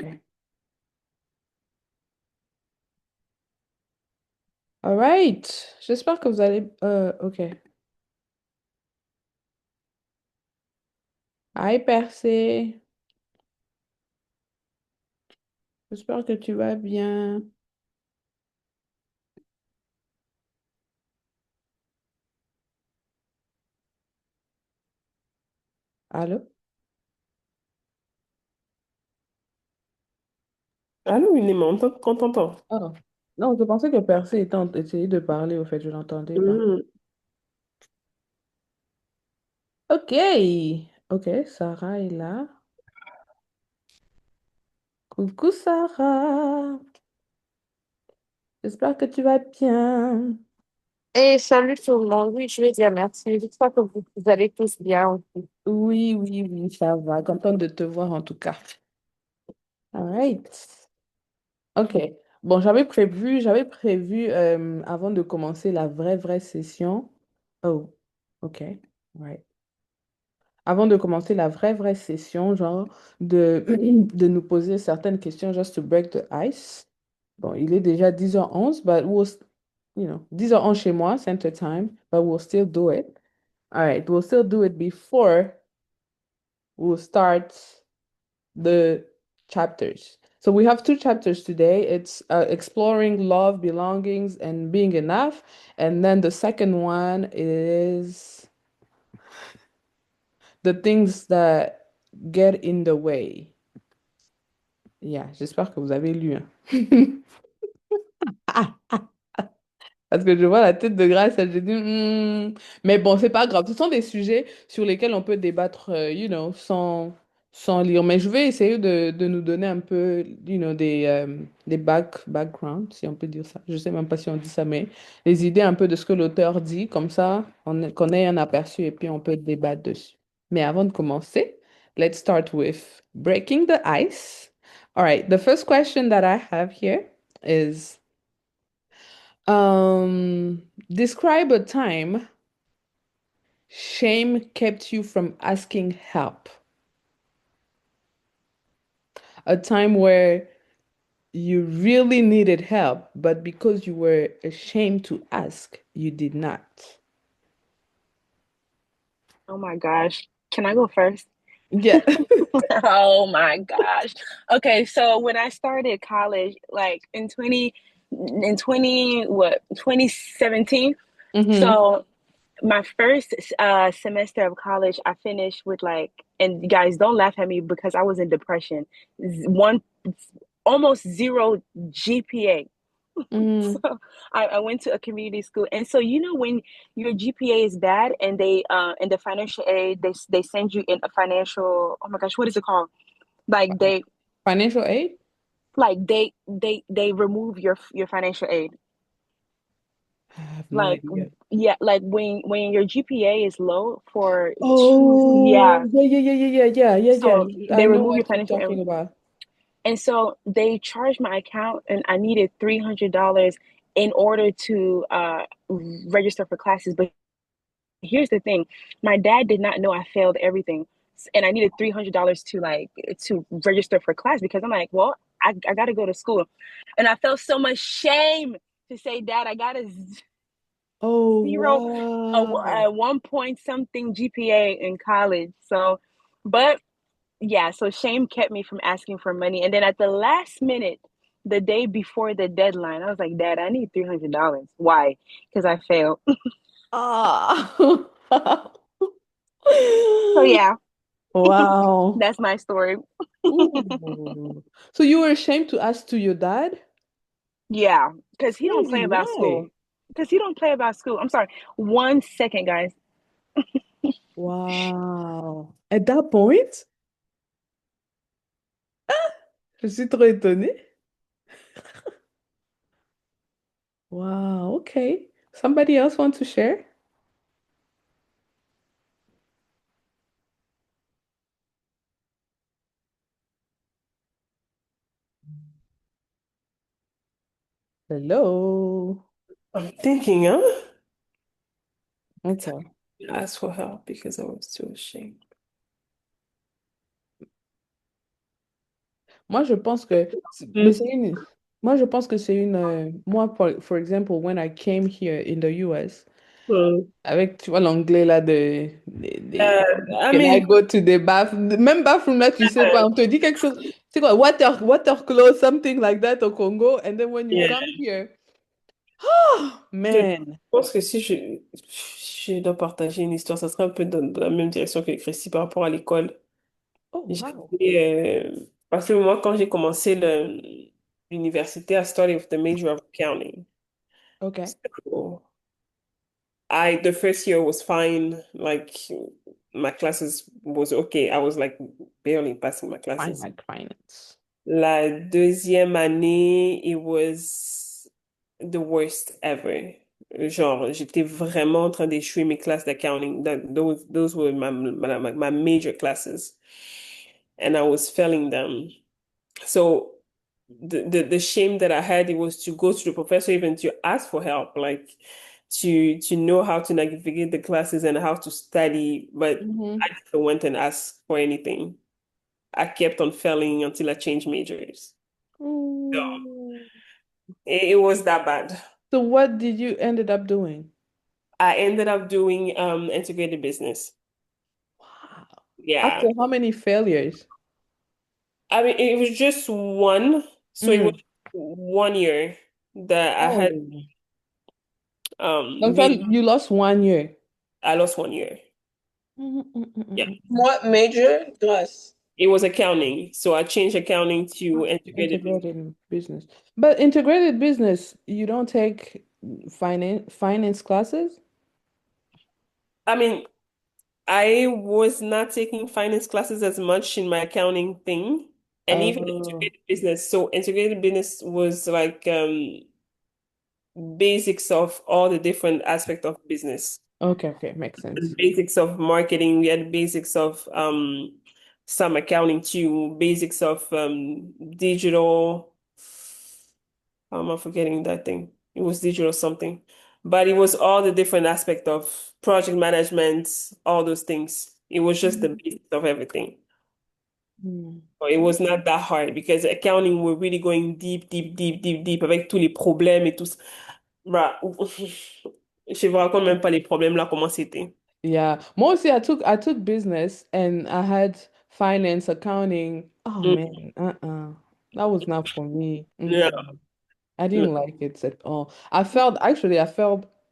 Okay. All right. J'espère que vous allez. Ok. Hi, Percé. J'espère que tu vas bien. Allô? Allô, Winnie, on t'entend. Oh. Non, je pensais que Percé était en essayé de parler, au fait, je l'entendais pas. Hmm. Ok. Ok, Sarah est là. Coucou, Sarah. J'espère que tu vas bien. Et salut tout le monde. Oui, je vais dire merci. J'espère que vous allez tous bien aussi. Oui, oui, oui, ça va. Contente de te voir en tout cas. All right. Ok. Bon, j'avais prévu avant de commencer la vraie session. Oh, ok. Ouais. Avant de commencer la vraie session, genre de, de nous poser certaines questions, just to break the ice. Bon, il est déjà 10h11, but 10h11 chez moi, Center Time, but we'll still do it. All right, we'll still do it before we'll start the chapters. So we have two chapters today. It's exploring love, belongings, and being enough. And then the second one is the things that get in the way. Yeah, j'espère que vous avez lu, hein. Parce que je vois la tête de Grâce, elle, j'ai dit, hmm. Mais bon, c'est pas grave. Ce sont des sujets sur lesquels on peut débattre, sans lire. Mais je vais essayer de nous donner un peu, des backgrounds, si on peut dire ça. Je sais même pas si on dit ça, mais les idées un peu de ce que l'auteur dit, comme ça, qu'on ait un aperçu et puis on peut débattre dessus. Mais avant de commencer, let's start with breaking the ice. All right, the first question that I have here is, describe a time shame kept you from asking help. A time where you really needed help, but because you were ashamed to ask, you did not. Oh my gosh. Can I go first? Yeah. Oh my gosh. Okay, so when I started college, like in 20 what 2017. Mm-hmm. So my first semester of college, I finished with like, and guys, don't laugh at me because I was in depression. One almost zero GPA. So Mm-hmm. I went to a community school, and so when your GPA is bad, and they in the financial aid, they send you in a financial, oh my gosh, what is it called? Like they Financial aid? they remove your financial aid. I have no Like, idea. yeah, like when your GPA is low for choosing, Oh, yeah. yeah, yeah, yeah, yeah, yeah, yeah, yeah, So yeah. I they know remove your what you're financial aid, talking about. and so they charged my account, and I needed $300 in order to register for classes. But here's the thing, my dad did not know I failed everything, and I needed $300 to register for class, because I'm like, well, I got to go to school, and I felt so much shame to say, Dad, I got a Oh, zero, wow. a 1 point something GPA in college. So, but yeah, so shame kept me from asking for money, and then at the last minute, the day before the deadline, I was like, Dad, I need $300. Why? Because I failed. Ah. So yeah, Wow. that's my story. Ooh. So you were ashamed to ask to your dad? Yeah, because he Tell don't me play about school. why. Because he don't play about school. I'm sorry. 1 second, guys. Wow. At that point, je suis trop étonnée. Wow, okay. Somebody else want to share? Hello. I'm thinking, huh? Okay. Ask for help because I was too ashamed. Moi, je pense que, mais c'est une, moi, je pense que c'est une, moi, for example, when I came here in the US, Mm. avec, tu vois, l'anglais là I can I mean, go to the bathroom? Même bathroom là, tu sais pas, on te dit quelque chose, c'est quoi, water close, something like that au Congo, and then when you yeah. come here, Je man, pense que si je dois partager une histoire, ça serait un peu dans la même direction que Christy par rapport à l'école. oh wow, Parce que moi, quand j'ai commencé l'université, I started with the major of accounting. okay, So, the first year was fine. Like my classes was okay. I was like barely passing my fine classes. like finance. La deuxième année, it was the worst ever. Genre, j'étais vraiment en train d'échouer mes classes d'accounting. Those were my major classes. And I was failing them. So the shame that I had, it was to go to the professor even to ask for help, like to know how to navigate the classes and how to study. But Mm-hmm. I never went and asked for anything. I kept on failing until I changed majors. So Mm. it was that bad. So what did you ended up doing? I ended up doing integrated business. Wow. Yeah. After how many failures? I mean, it was just one. So it was Mm. 1 year that I had Oh. Donc, really, you lost 1 year. I lost 1 year. Mm, mm, mm, Yeah. mm, mm. What major? Glass. It was accounting. So I changed accounting Ah, to integrated business. integrated business. But integrated business, you don't take finance classes? I mean, I was not taking finance classes as much in my accounting thing and even Oh, integrated business. So integrated business was like basics of all the different aspects of business. okay, okay, makes sense. Basics of marketing. We had basics of some accounting too, basics of digital. How am I forgetting that thing? It was digital something. But it was all the different aspect of project management, all those things. It was just the basics of everything. Mm. So it was not that hard because accounting were really going deep, deep, deep, deep, deep avec tous les problèmes et tout ça. Bah, je vous raconte même pas les problèmes là, comment c'était. Yeah. Mostly I took business and I had finance, accounting. Oh Mm. man, That was not for me. Yeah. Mm-mm. I didn't like it at all. I felt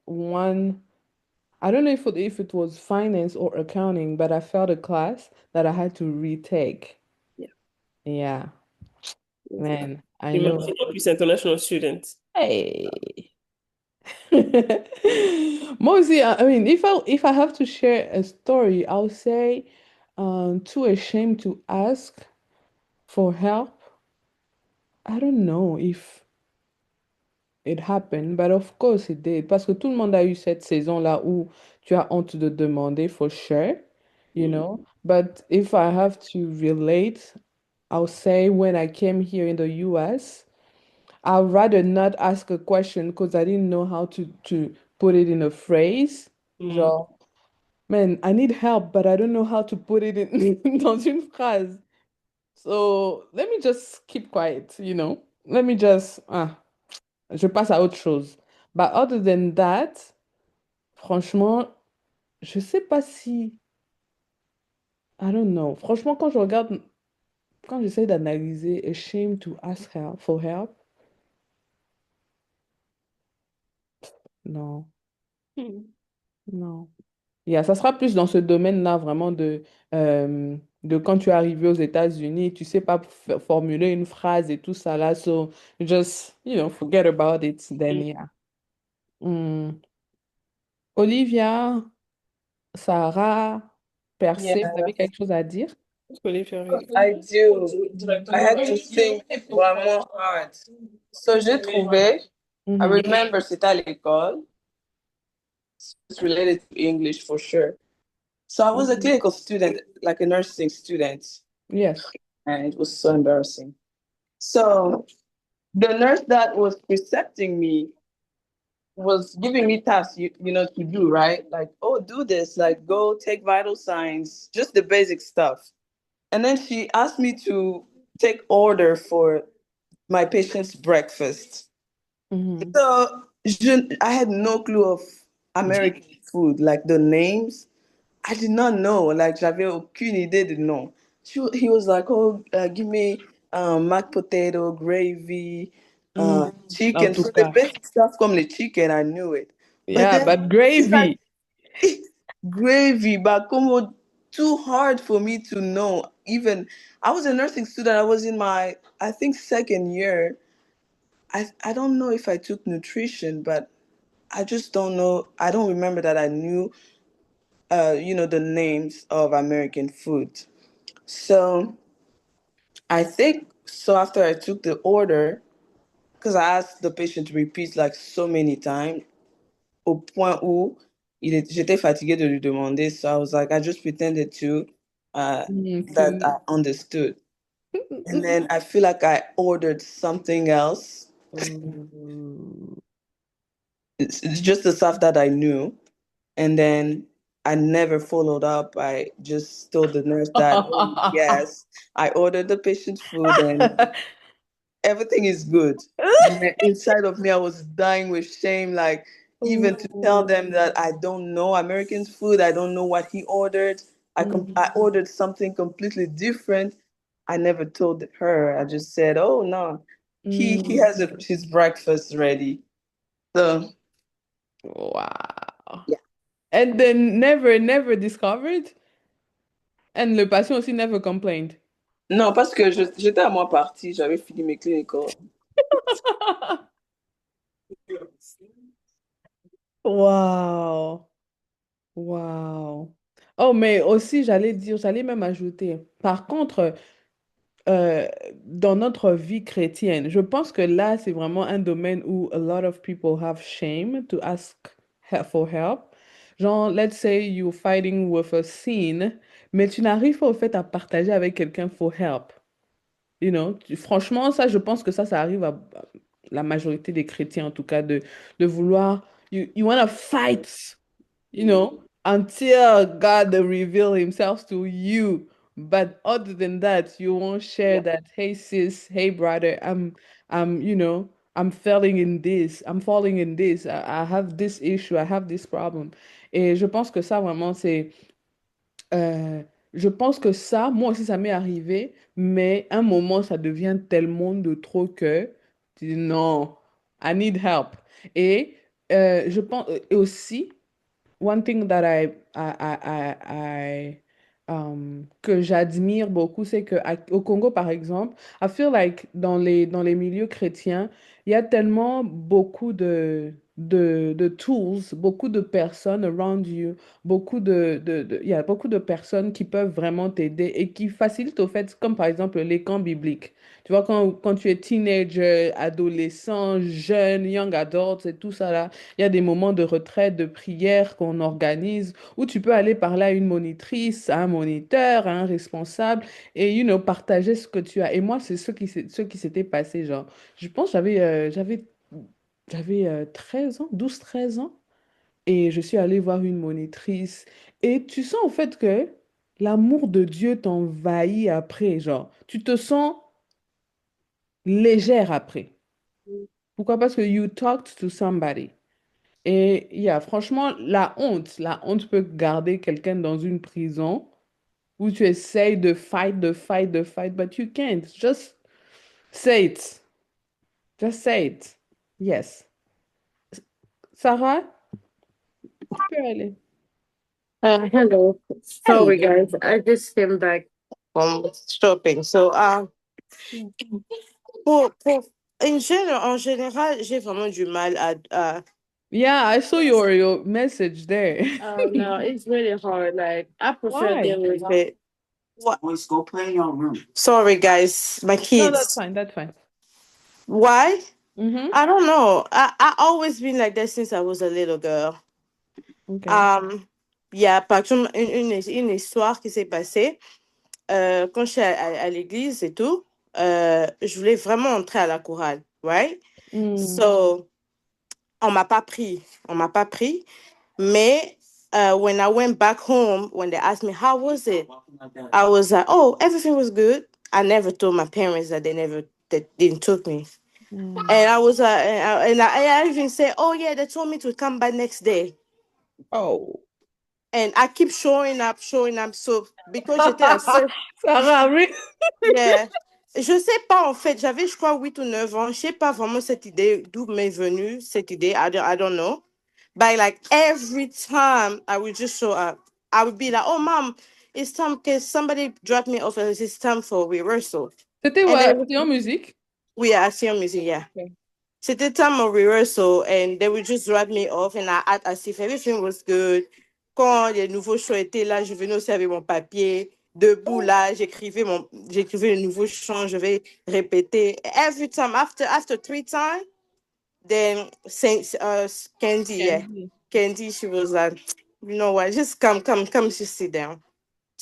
one. I don't know if it was finance or accounting, but I felt a class that I had to retake. Yeah. Yeah, man, I Imagine know. en plus international student. Hey. Mostly, I mean, if I have to share a story, I'll say, too ashamed to ask for help. I don't know if it happened, but of course it did. Parce que tout le monde a eu cette saison-là où tu as honte de demander, for sure, you Mm. know. But if I have to relate, I'll say when I came here in the US, I'd rather not ask a question because I didn't know how to put it in a phrase. Mm. Genre, man, I need help, but I don't know how to put it in dans une phrase. So let me just keep quiet, you know. Let me just, je passe à autre chose. But other than that, franchement, je sais pas si, I don't know. Franchement, quand j'essaie d'analyser ashamed to ask help for help, non, Mm. non. Yeah, ça sera plus dans ce domaine-là, vraiment de quand tu es arrivé aux États-Unis, tu sais pas formuler une phrase et tout ça là, so just, forget about it, then yeah. Hmm. Olivia, Sarah, Yeah, Percé, vous avez quelque chose à dire? I do. I had to think one more hard. So j'ai trouvé, I Mhm. remember c'était à l'école. It's related to English for sure. So I was a Mhm. clinical student, like a nursing student, Yes. and it was so embarrassing. So the nurse that was precepting me was giving me tasks, to do, right? Like, oh, do this, like go take vital signs, just the basic stuff. And then she asked me to take order for my patient's breakfast. Mhm. So I had no clue of American food, like the names. I did not know. Like, j'avais aucune idée de nom. He was like, oh, give me mashed potato, gravy, Mm. En chicken. tout So the cas. basic stuff comme the chicken, I knew it. But Yeah, then but he's like, gravy. gravy, but como too hard for me to know. Even I was a nursing student. I was in my, I think, second year. I don't know if I took nutrition, but I just don't know. I don't remember that I knew, the names of American food. So I think so. After I took the order, because I asked the patient to repeat like so many times, au point où j'étais fatiguée de lui demander. So I was like, I just pretended to that To... I understood. And then I feel like I ordered something else. Mm. It's just the stuff that I knew. And then I never followed up. I just told the nurse that, oh, yes, I ordered the patient's food and everything is good. And then inside of me, I was dying with shame, like even to tell them that I don't know American food. I don't know what he ordered. I ordered something completely different. I never told her. I just said, oh, no, he Mm. has his breakfast ready. So, Wow. yeah. And then never discovered. And le patient aussi never complained. Non, parce que j'étais à moi partie, j'avais fini mes clinicals. Wow. Wow. Oh, mais aussi, j'allais dire, j'allais même ajouter. Par contre, euh, dans notre vie chrétienne, je pense que là, c'est vraiment un domaine où a lot of people have shame to ask for help. Genre, let's say you're fighting with a sin, mais tu n'arrives pas au fait à partager avec quelqu'un for help. You know, franchement, ça, je pense que ça arrive à la majorité des chrétiens, en tout cas, de vouloir, you want to fight, until God reveal himself to you. But other than that, you won't share that, hey sis, hey brother, I'm failing in this, I'm falling in this, I have this issue, I have this problem. Et je pense que ça, vraiment, euh, je pense que ça, moi aussi, ça m'est arrivé, mais un moment, ça devient tellement de trop que tu dis non, I need help. Et je pense, et aussi, one thing that que j'admire beaucoup, c'est que au Congo, par exemple, I feel like dans les milieux chrétiens, il y a tellement beaucoup de tools, beaucoup de personnes around you, il y a beaucoup de personnes qui peuvent vraiment t'aider et qui facilitent au fait, comme par exemple les camps bibliques. Tu vois, quand tu es teenager, adolescent, jeune, young adult et tout ça là, il y a des moments de retraite, de prière qu'on organise où tu peux aller parler à une monitrice, à un moniteur, à un responsable et partager ce que tu as. Et moi, c'est ce qui s'était passé. Genre, je pense que j'avais 13 ans, 12 13 ans et je suis allée voir une monitrice. Et tu sens en fait que l'amour de Dieu t'envahit après. Genre, tu te sens légère après. Pourquoi? Parce que you talked to somebody. Et franchement, la honte peut garder quelqu'un dans une prison où tu essayes de fight, de fight, de fight, but you can't. Just say it. Just say it. Yes. Sarah, tu peux aller. Hello. Hello. Sorry, guys. I just came back from shopping. So, en général, j'ai vraiment du mal à Yeah, I saw your message there. oh no, it's really hard. Like, I prefer Why? dealing with it. What? Let's go play in your room. Sorry, guys. My No, that's kids. fine. That's fine. Why? Mm-hmm. I don't know. I always been like that since I was a little girl. Okay. Il y a par exemple une histoire qui s'est passée quand je suis à l'église et tout. Je voulais vraiment entrer à la chorale, right? Mm. So, on m'a pas pris. On m'a pas pris. Mais when I went back home, when they asked me how was it, I was like, oh, everything was good. I never told my parents that they didn't took me. Mm. And I was I even say, oh yeah, they told me to come by next day. Oh. And I keep showing up. So because j'étais la seule, Sarah, oui. yeah. Je sais pas en fait, j'avais je crois 8 ou 9 ans, je sais pas vraiment cette idée d'où m'est venue cette idée. I don't know. But like every time I would just show up, I would be like, "Oh mom, it's time because somebody dropped me off and it's time for rehearsal." C'était And ouais, then c'était en musique. we are seeing music, yeah. Okay. C'était time of rehearsal and they would just drop me off and I act as if everything was good. Quand les nouveaux shows étaient là, je venais aussi avec mon papier. Debout là, j'écrivais le nouveau chant, je vais répéter. Every time, after 3 times, then Saint Candy, yeah. Candy. Candy, she was like, you know what, just come, just sit down.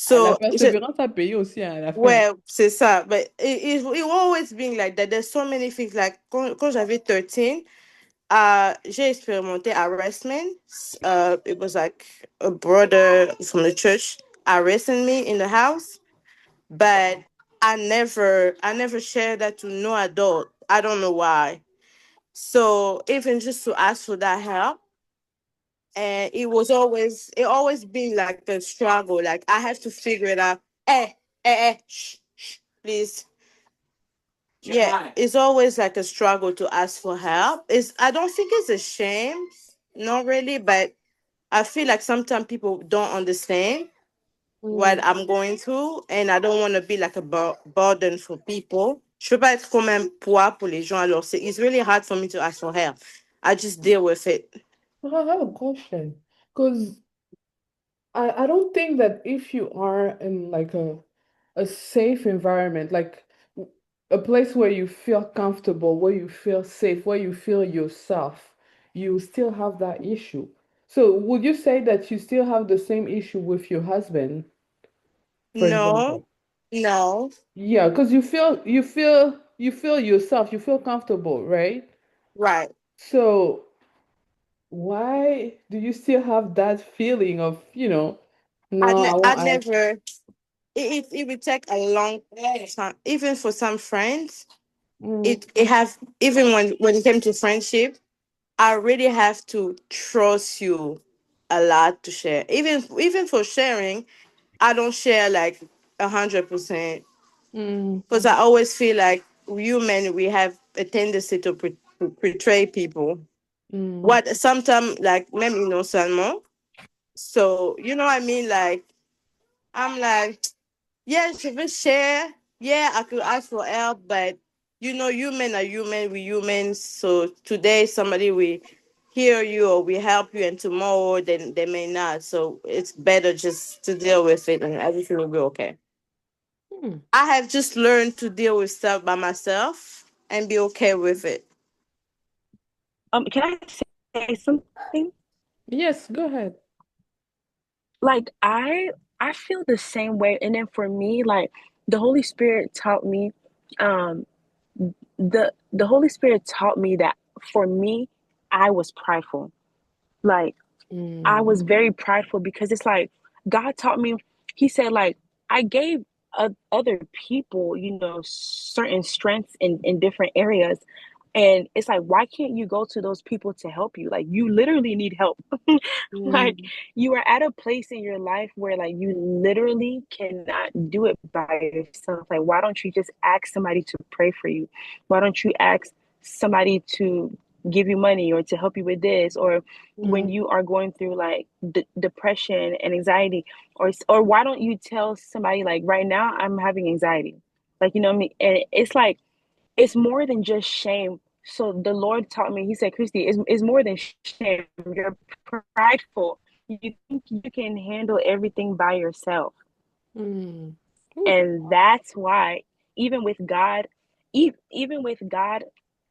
Ah, la So, persévérance a payé aussi hein, à la fin. well, c'est ça. But it always been like that. There's so many things. Like, quand j'avais 13, j'ai expérimenté harassment. It was like a brother from the church harassing me in the house. But I never shared that to no adult. I don't know why. So even just to ask for that help, and it always been like a struggle. Like I have to figure it out. Shh, shh, please. Yeah, it's always like a struggle to ask for help. I don't think it's a shame, not really, but I feel like sometimes people don't understand what Mm. I'm going through, and I don't want to be like a burden for people. Je peux pas être comme un poids pour les gens, alors it's really hard for me to ask for help. I just deal with it. I have a question. Because I don't think that if you are in like a safe environment, like a place where you feel comfortable, where you feel safe, where you feel yourself, you still have that issue. So would you say that you still have the same issue with your husband, for No, example? no, Yeah, because you feel yourself, you feel comfortable, right? right. So why do you still have that feeling of, no, I I won't ask. never. It would take a long time, even for some friends. Mm, It have even when it came to friendship, I really have to trust you a lot to share. Even for sharing, I don't share like 100% mm, because I always feel like human we have a tendency to betray people. mm, What sometimes like même innocemment. So you know what I mean? Like I'm like, yeah, je veux share. Yeah, I could ask for help, but human are human. We humans. So today somebody will hear you or we help you, and tomorrow then they may not. So it's better just to deal with it, and everything will be okay. mm. I have just learned to deal with stuff by myself and be okay with it. Can I say something? Yes, go ahead. Like I feel the same way. And then for me, like the Holy Spirit taught me, um, the Holy Spirit taught me that for me, I was prideful. Like I Mm, was very prideful because it's like God taught me. He said like I gave other people, certain strengths in different areas, and it's like why can't you go to those people to help you? Like you literally need help. Like mm, you are at a place in your life where like you literally cannot do it by yourself. Like why don't you just ask somebody to pray for you? Why don't you ask somebody to give you money or to help you with this, or when mm, you are going through like depression and anxiety, or why don't you tell somebody like right now I'm having anxiety, like you know what I mean? And it's like it's more than just shame. So the Lord taught me, he said, Christy, it's more than shame. You're prideful. You think you can handle everything by yourself. mm. Ooh. And that's why even with God, even with God,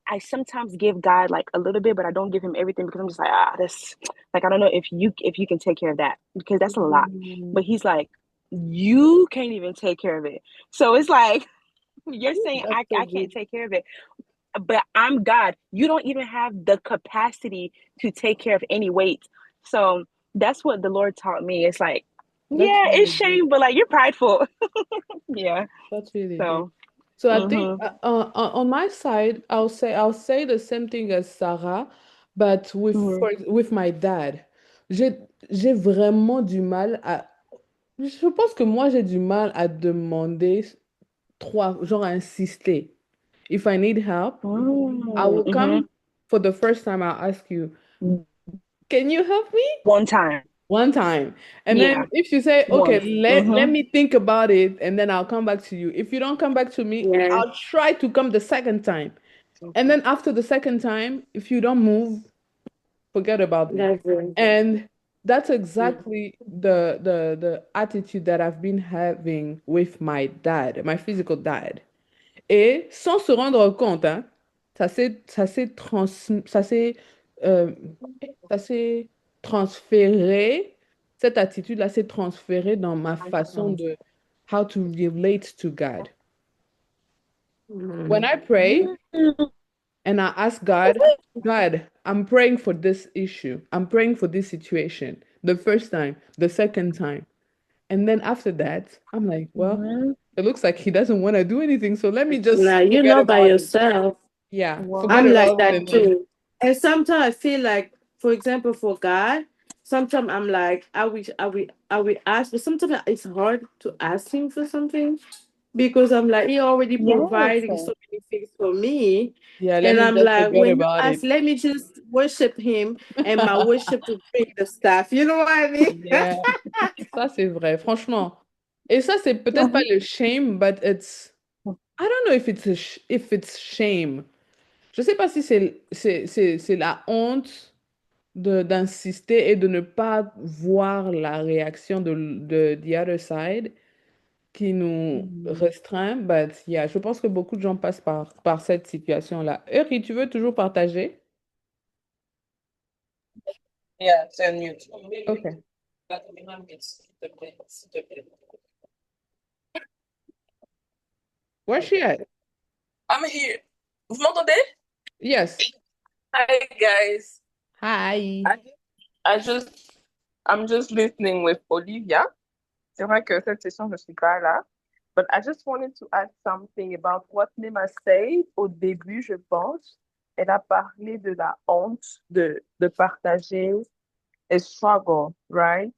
I sometimes give God like a little bit, but I don't give him everything because I'm just like, that's like I don't know if you can take care of that because that's a lot. Mm. But he's like, you can't even take care of it. So it's like you're saying That's I so I can't good. take care of it, but I'm God. You don't even have the capacity to take care of any weight. So that's what the Lord taught me. It's like That's Yeah, it's really good. shame, but like you're prideful. Yeah. That's really good. So, So I think mm-hmm. on my side, I'll say the same thing as Sarah, but Mm-hmm. with my dad. J'ai j'ai vraiment du mal à. Je pense que moi j'ai du mal à demander genre à insister. If I need help, I will Mm-hmm. come for the first time. I'll ask you, can you help me? One time. One time. And then Yeah. if you say, okay, Once. let Mm-hmm. me think about it, and then I'll come back to you. If you don't come back to me, Yeah, I'll try to come the second time. And then after the second time, if you don't move, forget about it. that's it. And that's Mm. exactly the attitude that I've been having with my dad, my physical dad. Et sans se rendre compte, hein, ça s'est euh, ça s'est transféré, cette attitude-là s'est transférée dans ma façon de how to relate to God. When Mm. I pray and I ask God, God, I'm praying for this issue. I'm praying for this situation. The first time, the second time. And then after that, I'm like, well, Mm-hmm. it looks like he doesn't want to do anything. So let me just Nah, you're forget not by about it. yourself. Yeah, forget I'm like about it that and then. Wow. too. And sometimes I feel like, for example, for God, sometimes I'm like, I will ask, but sometimes it's hard to ask Him for something because I'm like, He already Yes. providing so many things for me. Yeah, let And me I'm just like, forget when you about ask, it. let me just worship Him, and my worship will bring the stuff. You know what I mean? Yeah, ça c'est vrai, franchement. Et ça c'est peut-être pas Mhm. le shame, but it's I don't know if if it's shame. Je sais pas si c'est la honte de d'insister et de ne pas voir la réaction de the other side qui nous Mhm. restreint, but yeah, je pense que beaucoup de gens passent par cette situation-là. Eury, tu veux toujours partager? Yeah, c'est un mute. Ok. Where's she at? I'm here. Vous m'entendez? Yes. Hi guys. Hi. I, I just I'm just listening with Olivia. C'est vrai que cette session, je suis pas là. But I just wanted to add something about what Nima said au début, je pense. Elle a parlé de la honte de partager a struggle, right?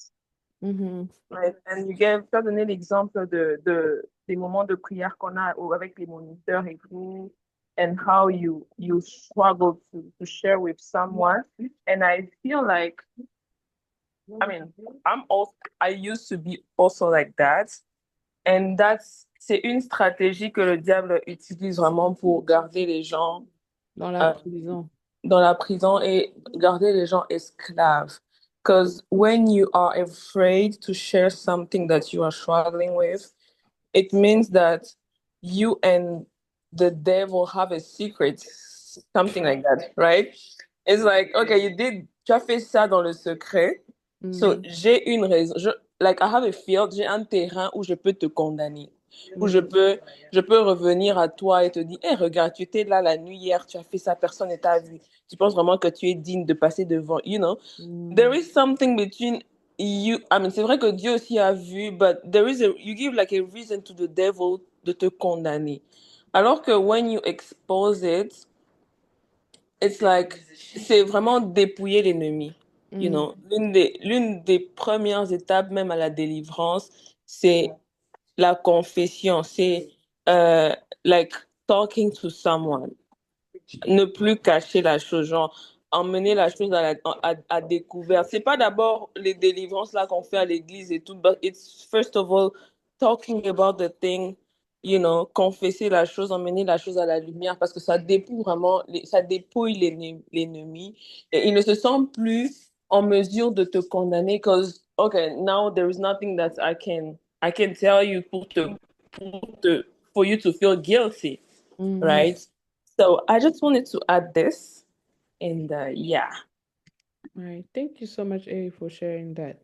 Mhm. Right. And tu as donné l'exemple des moments de prière qu'on a avec les moniteurs et tout, and how you struggle to share with someone. And I feel like, I mean, I used to be also like that. And c'est une stratégie que le diable utilise vraiment pour garder les gens Dans la euh, prison. dans la prison et garder les gens esclaves. Because when you are afraid to share something that you are struggling with, it means that you and the devil have a secret, something like that, right? It's like, okay, tu as fait ça dans le secret. So, Mhm. j'ai une raison. Like, I have a field, j'ai un terrain où je peux te condamner. Où je peux revenir à toi et te dire, hé, regarde, tu étais là la nuit hier, tu as fait ça, personne ne t'a vu. Tu penses vraiment que tu es digne de passer devant, you know? There Mhm. is something between you. I mean, c'est vrai que Dieu aussi a vu, but you give like a reason to the devil de te condamner. Alors que when you expose it, it's like, c'est vraiment dépouiller l'ennemi. You Mhm. know, l'une des premières étapes même à la délivrance, c'est la confession. C'est like talking to someone. Ne plus cacher la chose, genre emmener la chose à découvert. C'est pas d'abord les délivrances là qu'on fait à l'église et tout, but it's first of all talking about the thing, you know, confesser la chose, emmener la chose à la lumière parce que ça dépouille vraiment, ça dépouille l'ennemi et il ne se sent plus en mesure de te condamner because okay, now there is nothing that I can tell you for you to feel guilty, Mhm. right? So I just wanted to add this, and yeah, All right. Thank you so much, Eri, for sharing that.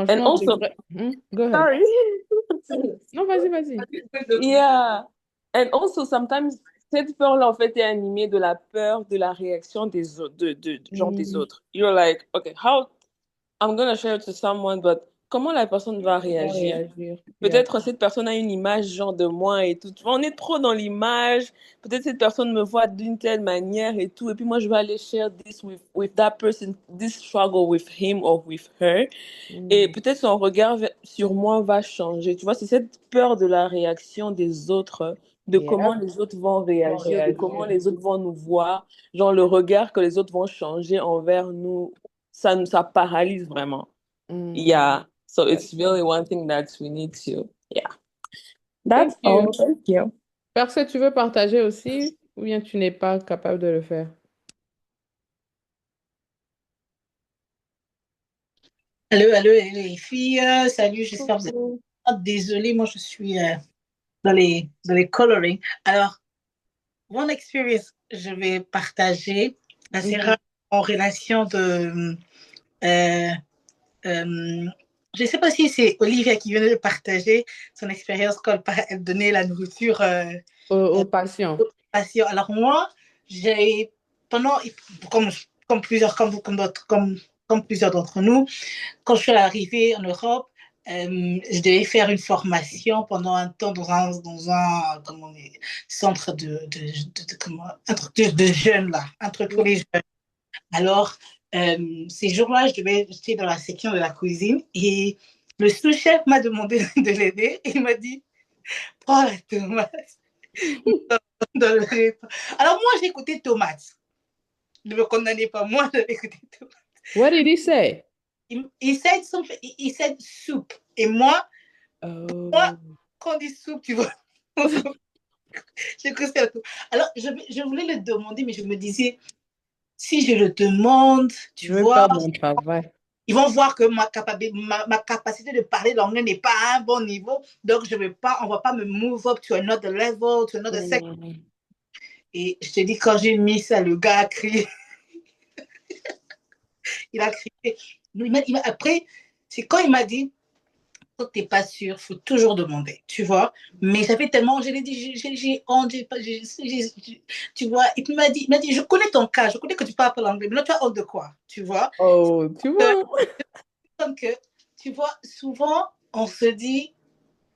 and Franchement, c'est also, vrai. Go ahead. sorry, Non, vas-y, vas-y. yeah, and also sometimes cette peur-là en fait est animée de la peur de la réaction des autres, genre des Mhm. autres. You're like, okay, how I'm gonna share it to someone, but comment la personne va Va réagir? réagir. Yeah. Peut-être cette personne a une image genre de moi et tout. Tu vois, on est trop dans l'image. Peut-être cette personne me voit d'une telle manière et tout. Et puis moi, je vais aller share this with that person, this struggle with him or with her. Et Mm. peut-être son regard sur moi va changer. Tu vois, c'est cette peur de la réaction des autres, de Yeah. comment les autres vont Vont réagir, de comment réagir. les autres vont nous voir. Genre le regard que les autres vont changer envers nous, ça paralyse vraiment. Mm. Yeah. So Yeah. it's really one thing that we need to. Yeah. Thank That's you. all. Thank you. Perso, tu veux partager aussi ou bien tu n'es pas capable de le faire? Allô, allô, les filles, salut, j'espère que vous êtes Coucou. bien. Désolée, moi je suis dans les coloring. Alors, mon expérience, je vais partager assez Mhm. rare en relation de. euh, euh, je ne sais pas si c'est Olivia qui vient de partager son expérience quand elle donnait la nourriture Aux euh, patients. aux patients. Alors, moi, j'ai, pendant, comme, comme plusieurs d'entre nous, quand je suis arrivée en Europe, je devais faire une formation pendant un temps dans un comment centre un truc de jeunes, là, un truc pour les jeunes. Alors, ces jours-là, j'étais dans la section de la cuisine et le sous-chef m'a demandé de l'aider et il m'a dit, prends la tomate dans le repas. Alors, moi, j'ai écouté tomate. Ne me condamnez pas, moi, j'ai écouté tomate. What did he say? Il said something, il said soup. Et moi, Oh. quand on dit soupe, tu vois, j'ai cru que c'était tout. Alors, je voulais le demander, mais je me disais, si je le demande, tu Je vais vois, perdre mon travail. ils vont voir que ma capacité de parler l'anglais n'est pas à un bon niveau, donc on ne va pas me move up to another level, to another section. Mm. Et je te dis, quand j'ai mis ça, le gars a crié, il a crié. Après, c'est quand il m'a dit, quand tu n'es pas sûr, il faut toujours demander, tu vois. Mais ça fait tellement, je l'ai dit, j'ai honte, tu vois. Et puis il m'a dit, je connais ton cas, je connais que tu parles pas l'anglais, mais là, tu as honte de quoi, tu vois. Oh, tu vois? Donc, tu vois, souvent, on se dit,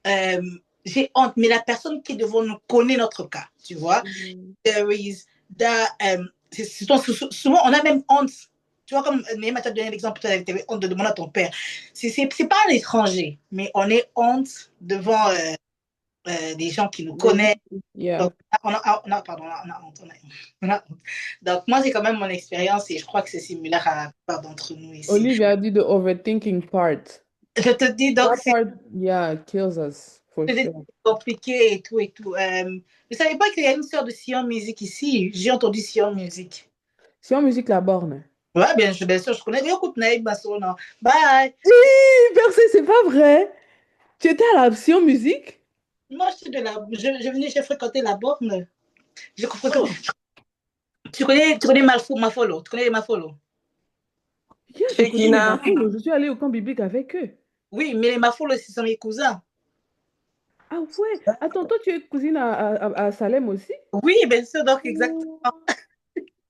euh, j'ai honte, mais la personne qui est devant nous connaît notre cas, tu vois. Mm. There is that, souvent, on a même honte. Tu vois, comme Néma t'a donné l'exemple, tu avais honte de demander à ton père. C'est pas un étranger, mais on est honte devant des gens qui nous connaissent. Yeah. Donc, pardon, on a honte. On a honte. Donc, moi, c'est quand même mon expérience et je crois que c'est similaire à la plupart d'entre nous ici. Olivia dit the overthinking part. Je te dis, donc, That part, yeah, kills us, for c'est sure. compliqué et tout et tout. Je savais pas qu'il y a une sorte de Sion Music ici. J'ai entendu Sion Music. Si en musique la borne. Ouais, bien sûr, je connais. Écoute, Naïb Bassona. Bye. Hi, Percé, c'est pas vrai. Tu étais à la Sion Musique? Moi, je suis de la. J'ai fréquenté la borne. Je comprends que. Oh, Tu connais Mafolo. Tu connais les Mafolo. yeah, je connais les Shekina. Mafolos. Je suis allée au camp biblique avec eux. Oui, mais les Mafolo, ce sont mes cousins. Ah ouais. Attends, toi, tu es cousine à Salem aussi? Oui, bien sûr, donc exactement. Oh.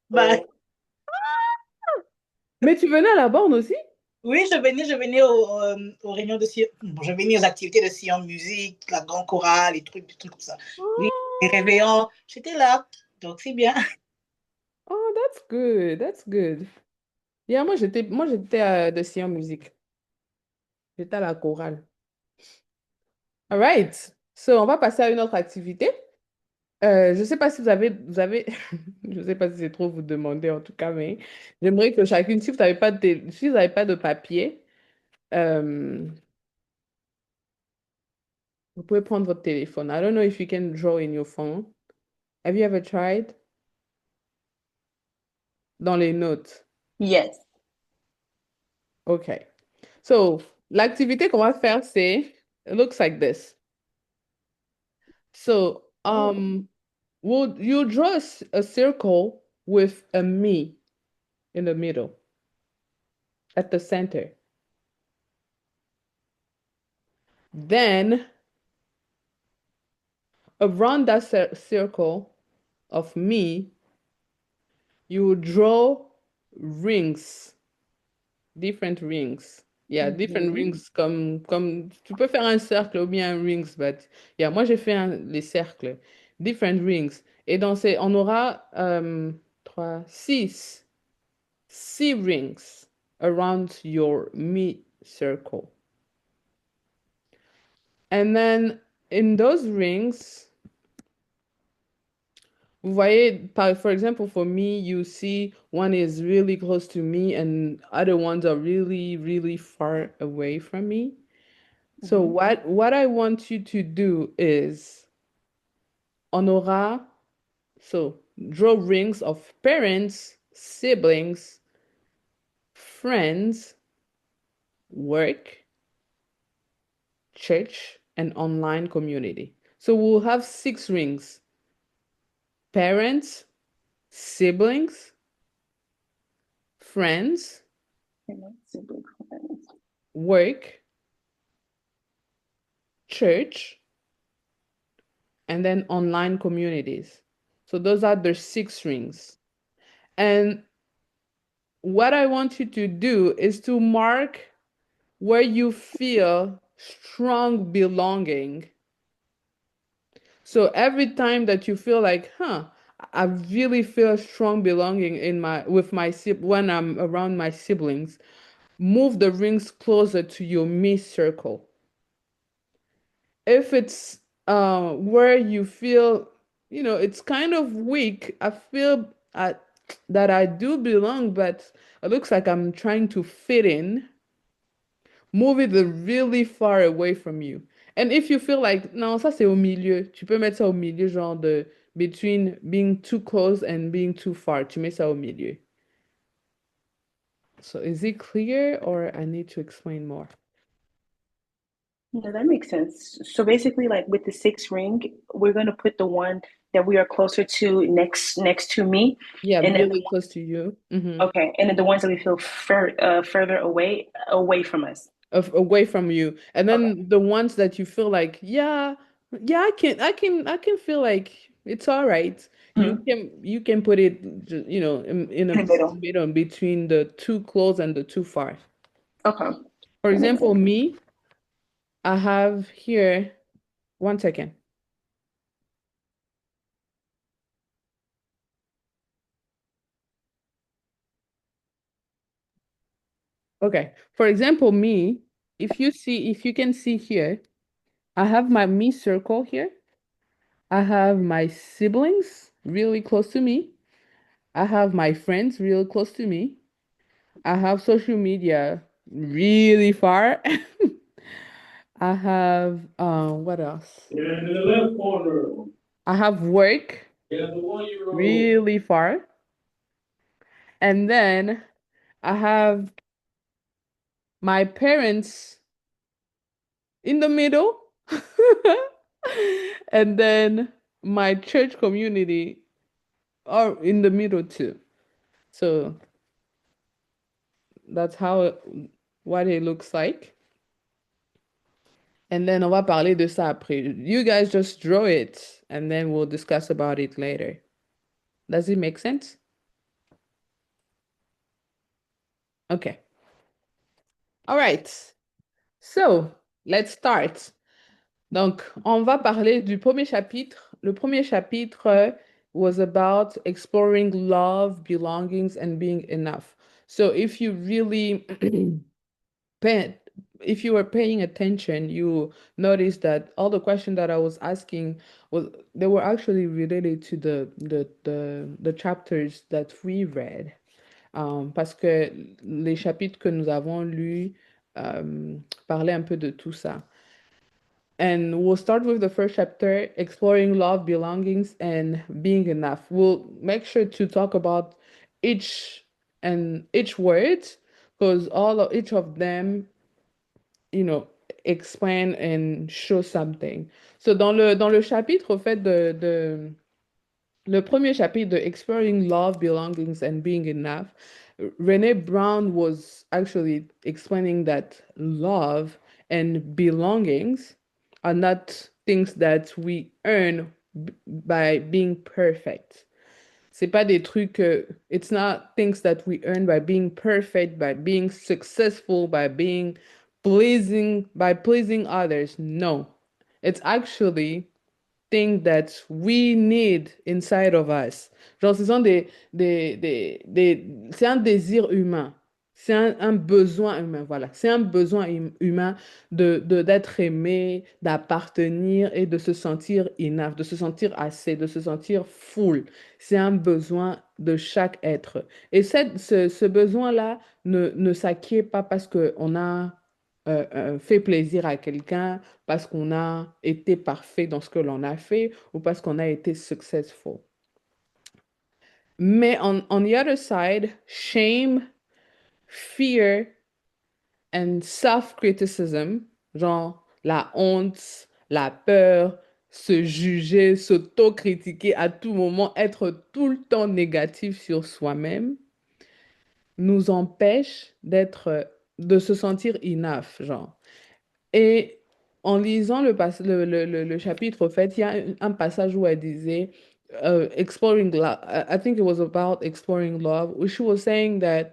Bye. Mais tu venais à la borne aussi? Oui, je venais aux réunions de Sion. Bon, je venais aux activités de Sion Musique, la grande chorale, des trucs comme ça. Oui, les Oh, réveillons, j'étais là. Donc, c'est bien. oh, that's good. That's good. Yeah, moi j'étais de Sion Musique. J'étais à la chorale. All right. So, on va passer à une autre activité. Je ne sais pas si je sais pas si c'est trop vous demander en tout cas, mais j'aimerais que chacune, si vous n'avez pas si vous n'avez pas de papier, euh, vous pouvez prendre votre téléphone. I don't know if you can draw in your phone. Have you ever tried? Dans les notes. Yes. OK. So, l'activité qu'on va faire, c'est, it looks like this. So, you draw a circle with a me in the middle, at the center. Then, around that circle of me, you draw rings, different rings. Yeah, different Mhm. rings comme tu peux faire un cercle ou bien un rings, but yeah, moi j'ai fait les cercles, different rings. Et dans ces, on aura trois, six rings around your me circle. And then in those rings, vous voyez, for example, for me, you see one is really close to me and other ones are really, really far away from me. So Mhm. what I want you to do is on aura, so draw rings of parents, siblings, friends, work, church, and online community. So we'll have six rings: parents, siblings, friends, Parents, sibling, friends. work, church, and then online communities. So those are the six rings. And what I want you to do is to mark where you feel strong belonging. So every time that you feel like, I really feel strong belonging in my with my when I'm around my siblings, move the rings closer to your me circle. If it's where you feel, it's kind of weak, I feel that I do belong, but it looks like I'm trying to fit in. Move it really far away from you. And if you feel like, non, ça c'est au milieu, tu peux mettre ça au milieu, genre de between being too close and being too far. Tu mets ça au milieu. So is it clear or I need to explain more? No, that makes sense. So basically, like with the six ring, we're gonna put the one that we are closer to next to me, Yeah, and then really close to you. okay, and then the ones that we feel further away from us. Away from you. And Okay. then the ones that you feel like, yeah, I can feel like it's all right. You Mhm. can put it, in In a the middle. middle between the too close and the too far. Okay, For that makes example, sense. me, I have here, one second. Okay. For example, me, if you can see here, I have my me circle here. I have my siblings really close to me. I have my friends really close to me. I have social media really far. I have what else? In the left corner. I have work really far. And then I have my parents in the middle. And then my church community are in the middle too. So that's what it looks like. And then on va parler de ça après. You guys just draw it and then we'll discuss about it later. Does it make sense? Okay. All right. So, let's start. Donc, on va parler du premier chapitre. Le premier chapitre was about exploring love, belongings, and being enough. So, pay, if you were paying attention, you noticed that all the questions that I was asking they were actually related to the chapters that we read. Parce que les chapitres que nous avons lus parlaient un peu de tout ça. And we'll start with the first chapter, exploring love, belongings, and being enough. We'll make sure to talk about each word because each of them, you know, explain and show something. So dans le chapitre, au fait, le premier chapitre de Exploring Love, Belongings, and Being Enough, Renee Brown was actually explaining that love and belongings are not things that we earn by being perfect. C'est pas des trucs, it's not things that we earn by being perfect, by being successful, by pleasing others. No. It's actually thing that we need inside of us. Genre, ce sont c'est un désir humain. C'est un besoin humain, voilà. C'est un besoin humain d'être aimé, d'appartenir et de se sentir enough, de se sentir assez, de se sentir full. C'est un besoin de chaque être. Et ce besoin-là ne s'acquiert pas parce qu'on a fait plaisir à quelqu'un, parce qu'on a été parfait dans ce que l'on a fait ou parce qu'on a été successful. Mais on the other side, shame, fear and self-criticism, genre la honte, la peur, se juger, s'auto-critiquer à tout moment, être tout le temps négatif sur soi-même, nous empêche de se sentir enough, genre. Et en lisant le chapitre, au fait, il y a un passage où elle disait, exploring love, I think it was about exploring love, where she was saying that,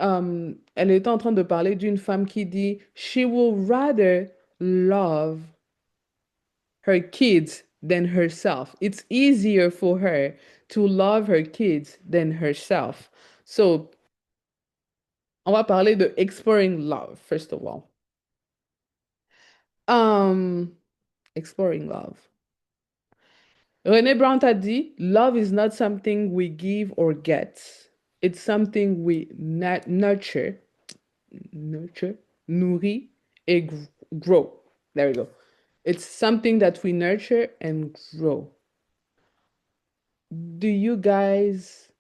elle était en train de parler d'une femme qui dit, she will rather love her kids than herself. It's easier for her to love her kids than herself. So, on va parler de exploring love, first of all. Um, exploring love. René Brown t'a dit, love is not something we give or get. It's something we nurture, nourrit, et grow. There we go. It's something that we nurture and grow. Do you guys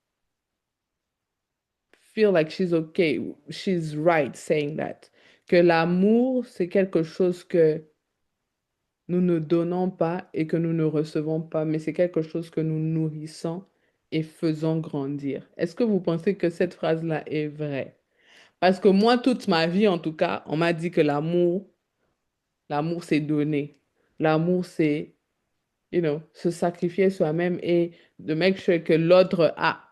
feel like she's okay? She's right saying that. Que l'amour, c'est quelque chose que nous ne donnons pas et que nous ne recevons pas, mais c'est quelque chose que nous nourrissons et faisons grandir. Est-ce que vous pensez que cette phrase-là est vraie? Parce que moi, toute ma vie, en tout cas, on m'a dit que l'amour, c'est donner. L'amour, c'est, se sacrifier soi-même et de make sure que l'autre a.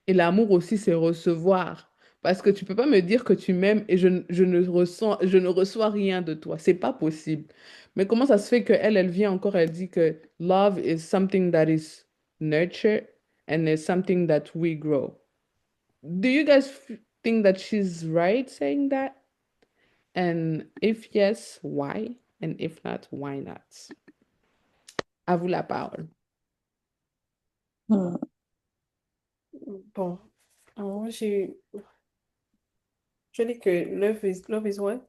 Et l'amour aussi, c'est recevoir. Parce que tu peux pas me dire que tu m'aimes et je ne reçois rien de toi. C'est pas possible. Mais comment ça se fait qu'elle, elle vient encore, elle dit que love is something that is nurtured and is something that we grow. Do you guys think that she's right saying that? And if yes, why? And if not, why not? À vous la parole. Hmm. Bon, alors moi, je dis que love is what?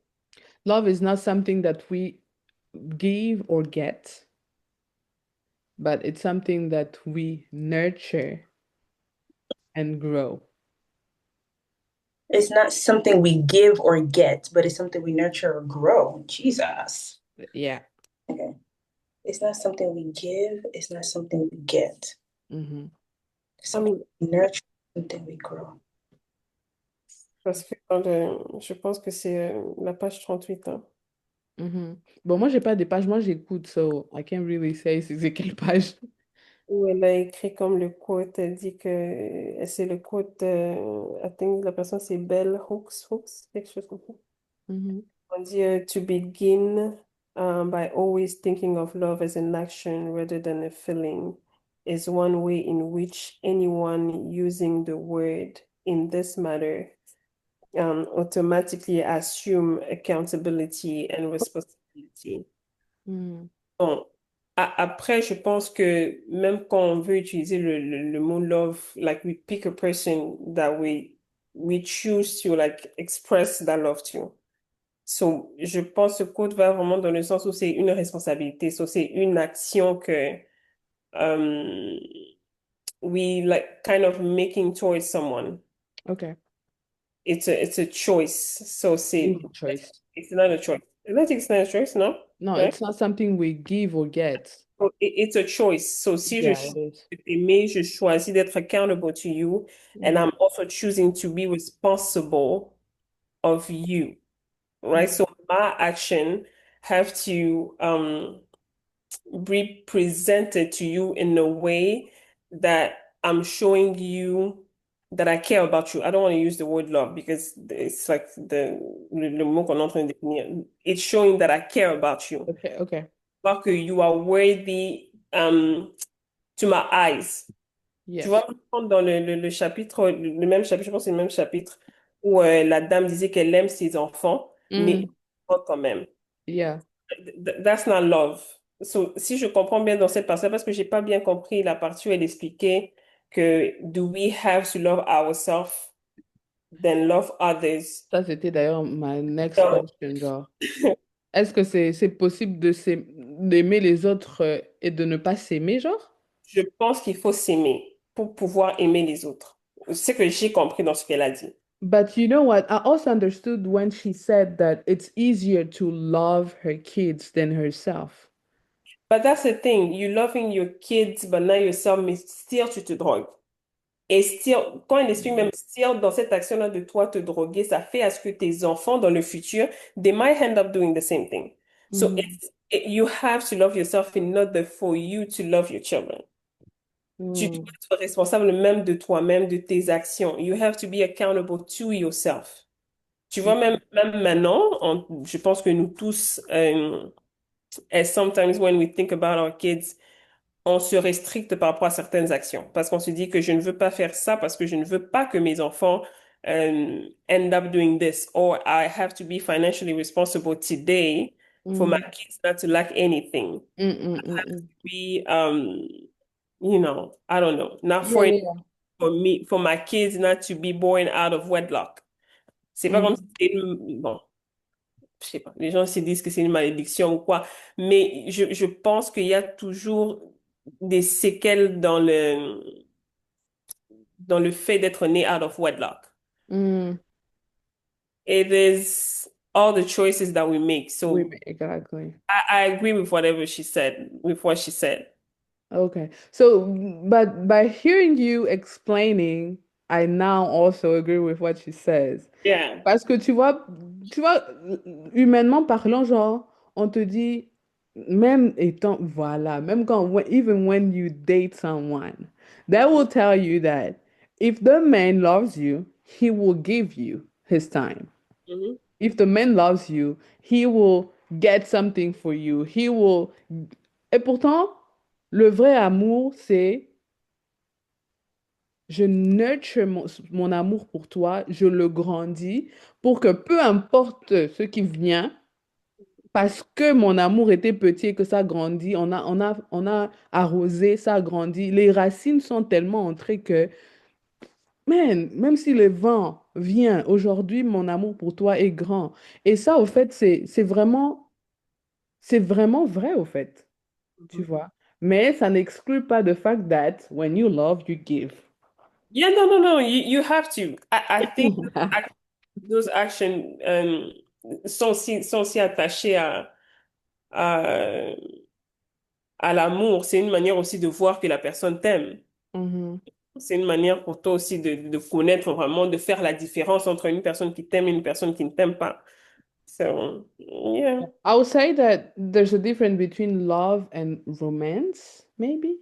Love is not something that we give or get, but it's something that we nurture and grow. It's not something we give or get, but it's something we nurture or grow. Jesus. Yeah. Okay. It's not something we give, it's not something we get. Mhm. It's something we nurture, something we grow. Parce que je pense que c'est la page 38, hein. Mhm. Bon, moi, j'ai pas des pages, moi, j'écoute, so I can't really say si c'est quelle page. Où elle a écrit comme le quote, elle dit que c'est le quote, I think la personne c'est Bell Hooks, quelque chose comme ça. Mhm. On dit to begin by always thinking of love as an action rather than a feeling is one way in which anyone using the word in this matter automatically assume accountability and responsibility. Mhm. Bon, après, je pense que même quand on veut utiliser le mot love, like we pick a person that we choose to like express that love to. So, je pense que ce code va vraiment dans le sens où c'est une responsabilité. So, c'est une action que um, we like kind of making towards someone. Okay. It's a choice. So, Give a choice. it's not a choice. I don't think it's not a choice, no? No, Right? it's not something we give or get. So, it's a choice. So, si je Yeah, choisis it is. de t'aimer, je choisis d'être accountable to you, and Mhm. I'm also choosing to be responsible of you, right? So, my action have to be presented to you in a way that I'm showing you that I care about you. I don't want to use the word love because it's like le mot qu'on est en train de définir. It's showing that I care about you. Okay, okay. Voir que you are worthy to my eyes. Tu Yes. vois, dans le chapitre, le même chapitre, je pense que c'est le même chapitre où la dame disait qu'elle aime ses enfants, mais Mm, quand même. yeah. That's not love. So, si je comprends bien dans cette partie, parce que j'ai pas bien compris la partie où elle expliquait que do we have to love ourselves, then love others. Ça, c'était d'ailleurs ma next Donc, question, genre. Est-ce que c'est possible d'aimer les autres et de ne pas s'aimer, genre? je pense qu'il faut s'aimer pour pouvoir aimer les autres. C'est ce que j'ai compris dans ce qu'elle a dit. But you know what? I also understood when she said that it's easier to love her kids than herself. But that's the thing, you loving your kids, but not yourself, mais still tu te drogues. Et still, quand elle explique même still dans cette action-là de toi te droguer, ça fait à ce que tes enfants dans le futur, they might end up doing the same thing. So Mhm. you have to love yourself in order for you to love your children. Tu dois Mm. être responsable même de toi-même, de tes actions. You have to be accountable to yourself. Tu vois, même maintenant, je pense que nous tous, as sometimes when we think about our kids, on se restricte par rapport à certaines actions parce qu'on se dit que je ne veux pas faire ça parce que je ne veux pas que mes enfants end up doing this or I have to be financially responsible today for my Mhm. kids not to lack anything. Mm, mm, mm, mm. Be I don't know, not Yeah, for yeah, yeah. for me for my kids not to be born out of wedlock. C'est pas comme si Mhm. c'était bon, je sais pas, les gens se disent que c'est une malédiction ou quoi, mais je pense qu'il y a toujours des séquelles dans le fait d'être né out of wedlock. Mm. It is all the choices that we make. Oui, So mais exactly. I agree with whatever she said, with what she said. Okay. So, but by hearing you explaining, I now also agree with what she says. Yeah. Parce que tu vois, humainement parlant, genre, on te dit, même étant, voilà, même quand, even when you date someone, that will tell you that if the man loves you, he will give you his time. Mhm. If the man loves you, he will get something for you. He will. Et pourtant, le vrai amour, c'est je nurture mon amour pour toi, je le grandis pour que peu importe ce qui vient, parce que mon amour était petit et que ça grandit, on a arrosé, ça a grandi. Les racines sont tellement entrées que, man, même si le vent vient, aujourd'hui, mon amour pour toi est grand. Et ça, au fait, c'est vraiment vrai, au fait, tu Mhm. vois. Mais ça n'exclut pas the fact that when you love, you give. Yeah, no, no, no. You have to. I think those actions sont si attachés à, à l'amour. C'est une manière aussi de voir que la personne t'aime. Mhm. C'est une manière pour toi aussi de connaître vraiment, de faire la différence entre une personne qui t'aime et une personne qui ne t'aime pas. So, yeah. I would say that there's a difference between love and romance, maybe.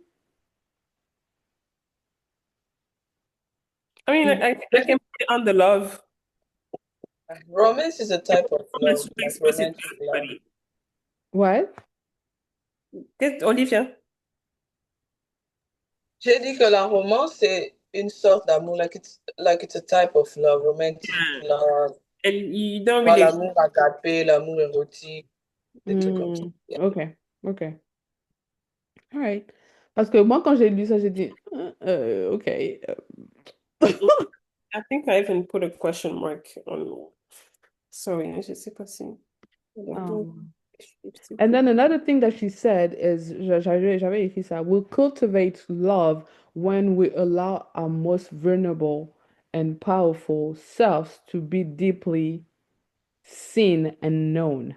I mean, I can put it on the love. Romance is a type of Romance, love, like c'est pas c'est romantic pour love. everybody. What? Olivia? J'ai dit que la romance, c'est une sorte d'amour, like it's a type of love, romantic love. And you don't Pas really. l'amour agapé, l'amour érotique, des trucs comme ça. Mm, Yeah. okay, okay. All right. Parce que moi, quand j'ai lu ça, j'ai dit, ok. I think I even put a question mark on. Sorry, je sais pas si. Um, and then another thing that she said is, j'avais écrit ça, we cultivate love when we allow our most vulnerable and powerful selves to be deeply seen and known.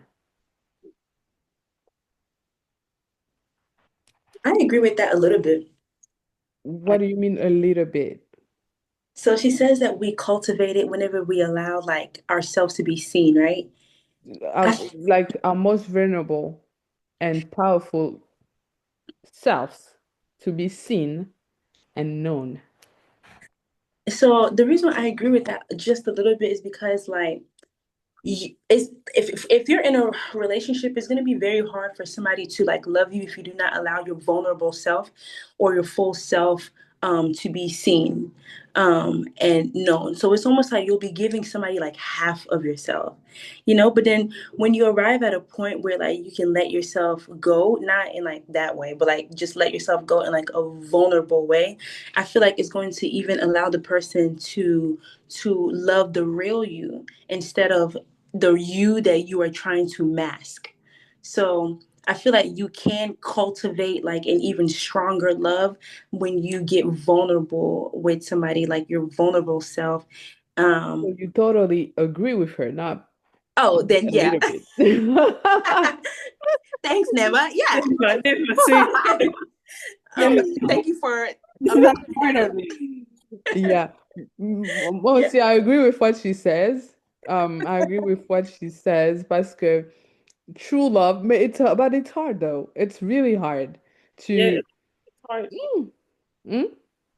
I agree with that a little bit. What do you mean a little bit? So she says that we cultivate it whenever we allow like ourselves to be seen, right? I Like our most vulnerable and powerful selves to be seen and known. So the reason I agree with that just a little bit is because like it's if you're in a relationship, it's going to be very hard for somebody to like love you if you do not allow your vulnerable self or your full self to be seen and known. So it's almost like you'll be giving somebody like half of yourself, you know. But then when you arrive at a point where like you can let yourself go, not in like that way, but like just let yourself go in like a vulnerable way, I feel like it's going to even allow the person to love the real you instead of the you that you are trying to mask. So I feel like you can cultivate like an even stronger love when you get vulnerable with somebody, like your vulnerable self. So Um, you totally agree with her, not oh, then a yeah. little bit. Thanks, Nema. Yeah. See, Thank you for that part of it. Yeah. Well, Yeah. see, I agree with what she says. I agree with what she says parce que true love, but it's hard though. It's really hard yeah, to it's hard. mm, mm,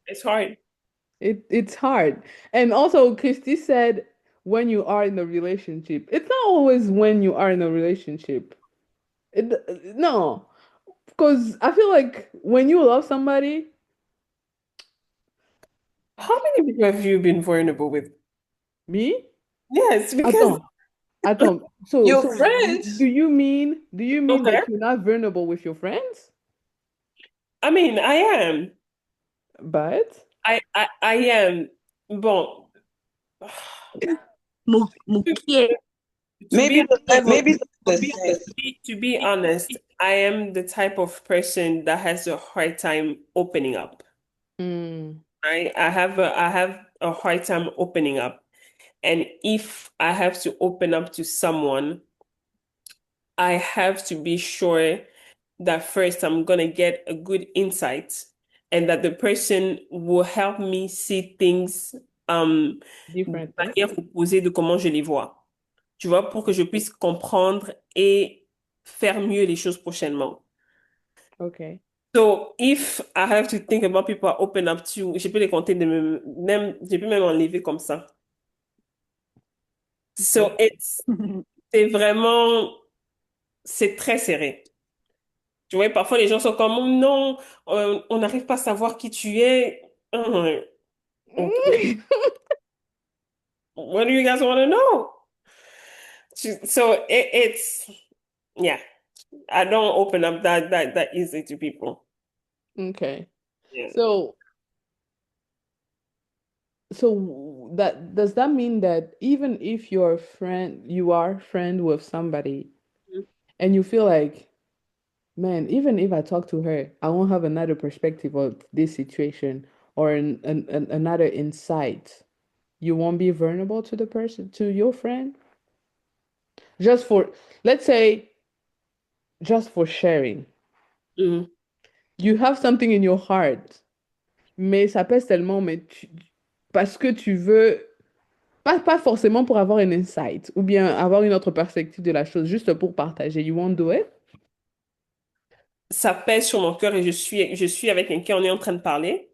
It's hard. it's hard. And also Christy said when you are in a relationship, it's not always when you are in a relationship. No, because I feel like when you love somebody, How many people have you been vulnerable with? me, Yes, because attends, attends. So, Your so friends. do you mean okay. that you're not vulnerable with your friends? I mean, I am. But I am. Bon, Mukie. to be Maybe the same. to be honest, I am the type of person that has a hard time opening up. mm, I have a hard time opening up. And if I have to open up to someone, I have to be sure that first I'm gonna get a good insight and that the person will help me see things de differently. manière opposée de comment je les vois. Tu vois, pour que je puisse comprendre et faire mieux les choses prochainement. Okay. So, if I have to think about people I open up to, je peux les compter je peux même enlever comme ça. So, Okay. c'est vraiment, c'est très serré. Tu vois, parfois les gens sont comme, non, on n'arrive pas à savoir qui tu es. Ok. What do you guys want to know? So yeah, I don't open up that easy to people. Okay. Yeah. So, so that does that mean that even if you are friend with somebody and you feel like, man, even if I talk to her, I won't have another perspective of this situation or another insight. You won't be vulnerable to the person, to your friend, just for, let's say, just for sharing. Mhm. You have something in your heart, mais ça pèse tellement, parce que tu veux, pas forcément pour avoir un insight ou bien avoir une autre perspective de la chose, juste pour partager. You won't do it? Ça pèse sur mon cœur et je suis avec quelqu'un, on est en train de parler.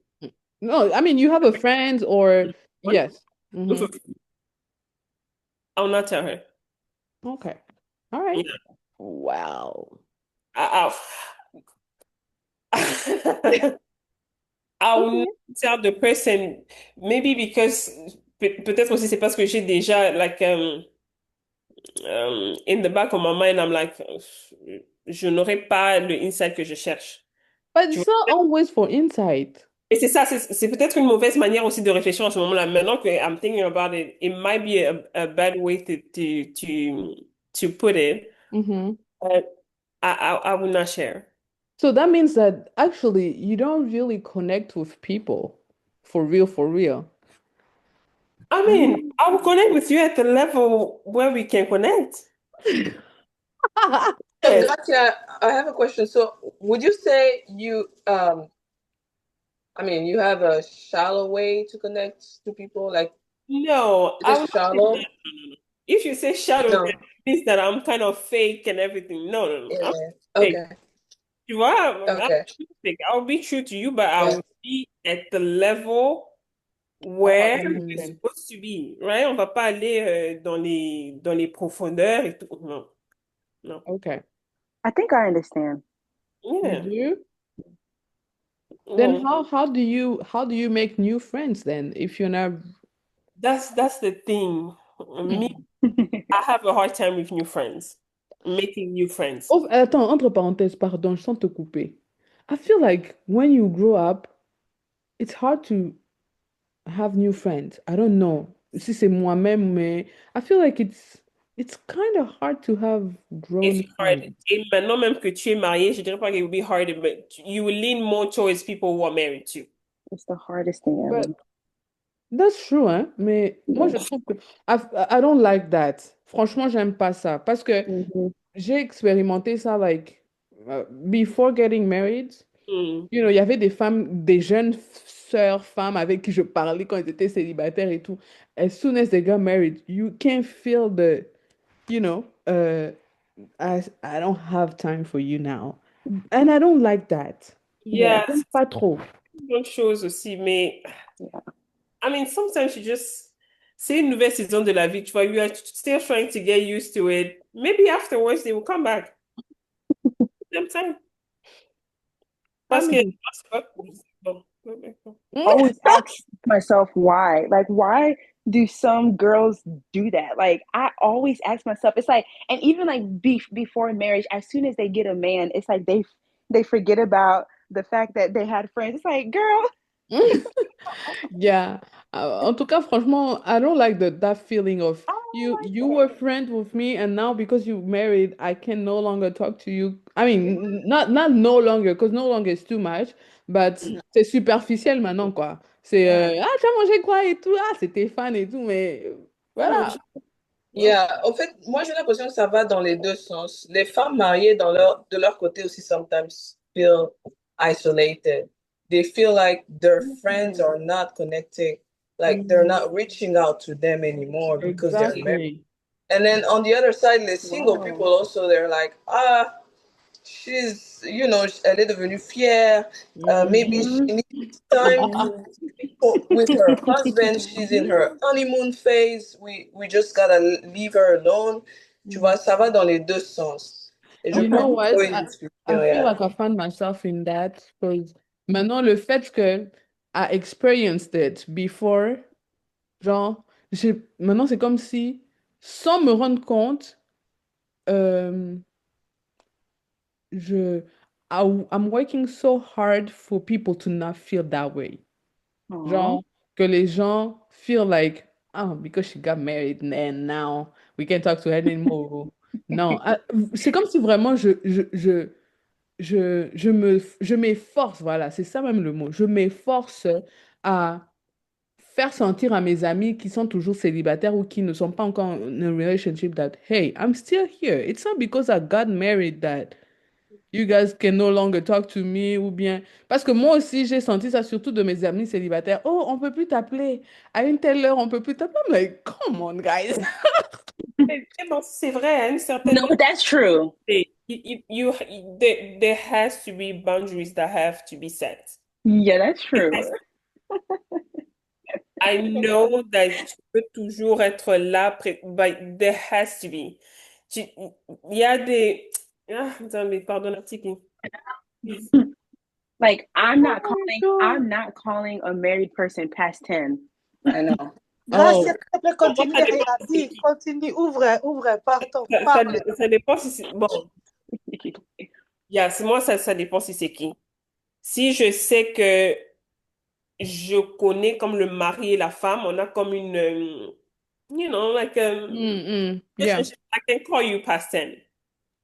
No, I mean, you have a friend or, Ouais. yes. Mhm. I'll not tell her. Okay. All right. Yeah. Wow. I, I'll, I will not Okay. tell the person, maybe because peut-être aussi c'est parce que j'ai déjà like in the back of my mind, I'm like, je n'aurai pas le insight que je cherche. But Tu it's vois? not always for insight. Et c'est ça, c'est peut-être une mauvaise manière aussi de réfléchir en ce moment-là. Maintenant que I'm thinking about it, it might be a bad way to put it. Mhm. But I will not share. So that means that actually you don't really connect with people for real, for real. I mean, You- I will connect with you at the level where we can connect. So, Yes. Gatia, I have a question. So, would you say you have a shallow way to connect to people? Like, No, is I it will not say shallow? that. No. If you say shadow, then No. it means that I'm kind of fake and everything. No. I'm Yeah. fake. Okay. Tu vois, Okay. I'll be true to you, but I Yeah. will be at the level I where we're understand. supposed to be, right? On va pas aller dans les profondeurs et tout. Non, non. Okay. I think I understand. You Yeah. do? Then Well, how do you make new friends then if you're not that's the thing. Me, I have a hard time with new friends, making new friends. Oh, attends, entre parenthèses, pardon, sans te couper. I feel like when you grow up, it's hard to have new friends. I don't know si c'est moi-même, mais I feel like it's kind of hard to have It's grown hard. friends. Et maintenant même que tu es marié, je dirais pas qu'il will be hard, but you will lean more towards people who are married too. It's the hardest thing But ever. that's true, hein? Mais moi, je Yeah. trouve que I don't like that. Franchement, j'aime pas ça. Parce que Hmm. j'ai expérimenté ça, like, before getting married. Hmm. Il y avait des femmes, des jeunes sœurs, femmes avec qui je parlais quand ils étaient célibataires et tout. As soon as they got married, you can feel you know, I don't have time for you now. And I don't like that. Yeah. Yeah, J'aime pas trop. c'est une autre chose aussi, mais Yeah. I mean, sometimes you just, c'est une nouvelle saison de la vie, tu vois, you are still trying to get used to it. Maybe afterwards they will come back. Same time. I Parce que, mean, c'est pas cool. Bon. Ouais, d'accord. Always ask myself why. Like, why do some girls do that? Like, I always ask myself. It's like, and even like before marriage, as soon as they get a man, it's like they forget about the fact that they had friends. It's like, girl, yeah. En tout cas, franchement, I don't like that feeling of I you don't like were friends with me and now because you married, I can no longer talk to you. I that. mean, not no longer, because no longer is too much, but c'est superficiel maintenant, quoi. C'est Yeah. ah, tu as mangé quoi et tout, ah, c'était fan et tout, mais voilà. Ouais. Yeah, en fait, moi j'ai l'impression que ça va dans les deux sens. Les femmes mariées de leur côté aussi sometimes feel isolated. They feel like their friends are not connecting, like they're Mhm. not reaching out to them anymore because they're married. Exactly. And then on the other side, les single people Wow. also, they're like, ah, she's, you know, elle est devenue fière. Maybe she Mhm. needs time Mhm. with her husband. She's in her honeymoon phase. We just gotta leave her alone. Tu vois, ça va dans les deux sens. Et je You pense know qu'il faut what? une I discussion, feel yeah. like I found myself in that because maintenant le fait que I experienced it before, genre, maintenant c'est comme si, sans me rendre compte, euh, je, I'm working so hard for people to not feel that way. Aw. Genre, que les gens feel like, oh, because she got married and now we can't talk to her anymore. Non, c'est comme si vraiment je m'efforce, voilà, c'est ça même le mot. Je m'efforce à faire sentir à mes amis qui sont toujours célibataires ou qui ne sont pas encore in a relationship that, hey, I'm still here. It's not because I got married that you guys can no longer talk to me ou bien. Parce que moi aussi, j'ai senti ça surtout de mes amis célibataires. Oh, on peut plus t'appeler. À une telle heure, on peut plus t'appeler. I'm like, come on, guys. Vraiment, c'est vrai, à une certaine No, heure, that's true. there has to be boundaries that have to be set. Yeah, that's It true. has I know that tu peux toujours être là, but there has to be. Tu- Il y a des... Ah, attendez, pardon, l'article. Like, Oh my God. I'm not calling a married person past 10. I know. Gracias, Oh, s'il te plaît, Bon, moi, continue, ça elle dépend a si c'est dit, qui. continue, ouvre, ouvre, pardon, Ça, ça, parle. ça dépend si c'est... Bon, moi, ça dépend si c'est qui. Si je sais que je connais comme le mari et la femme, on a comme une... you know, like... yeah, I can call you past 10.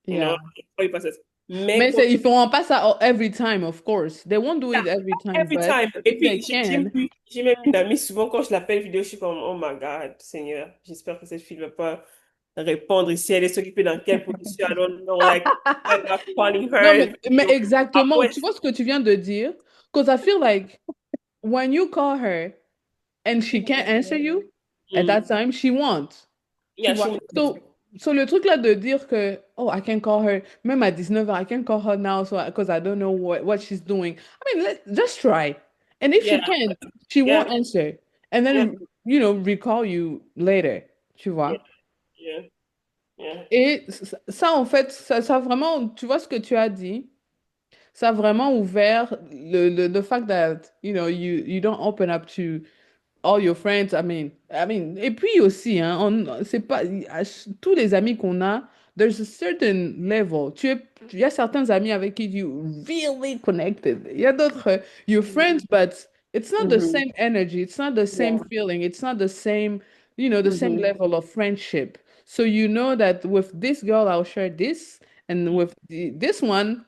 You know, yeah. I can call you past 10. Mais Mais ils feront pas ça every time, of course. They won't do yeah, it every time, every but time. Et if they puis, can. j'ai même une amie, souvent quand je l'appelle vidéo, je suis comme, oh my God, Seigneur, j'espère que cette fille ne va pas répondre ici. Elle est s'occuper dans quelle position? I don't know, like, I'm not calling Non, her. mais Ah exactement. ouais, Tu vois ce que tu viens de dire? Because I feel like when you call her and she can't answer you, at mm, that time, she won't. Tu yeah, vois? she So, So, le truc là de dire que, oh, I can call her, même à 19 ans, I can call her now so because I don't know what she's doing. I mean, just try. And if she Yeah, can't, she yeah, won't answer. And yeah, then, recall you later, tu yeah, vois. yeah, yeah. Et ça, en fait, ça vraiment, tu vois ce que tu as dit, ça a vraiment ouvert the fact that, you don't open up to all your friends, et puis aussi, hein, c'est pas, tous les amis qu'on a, there's a certain level. Il y a certains amis avec qui you really connected. Il y a d'autres, you're friends, but it's not the Mm-hmm. same energy. It's not the same Yeah. feeling. It's not the same, the same Mm-hmm. level of friendship. So you know that with this girl, I'll share this, and with this one,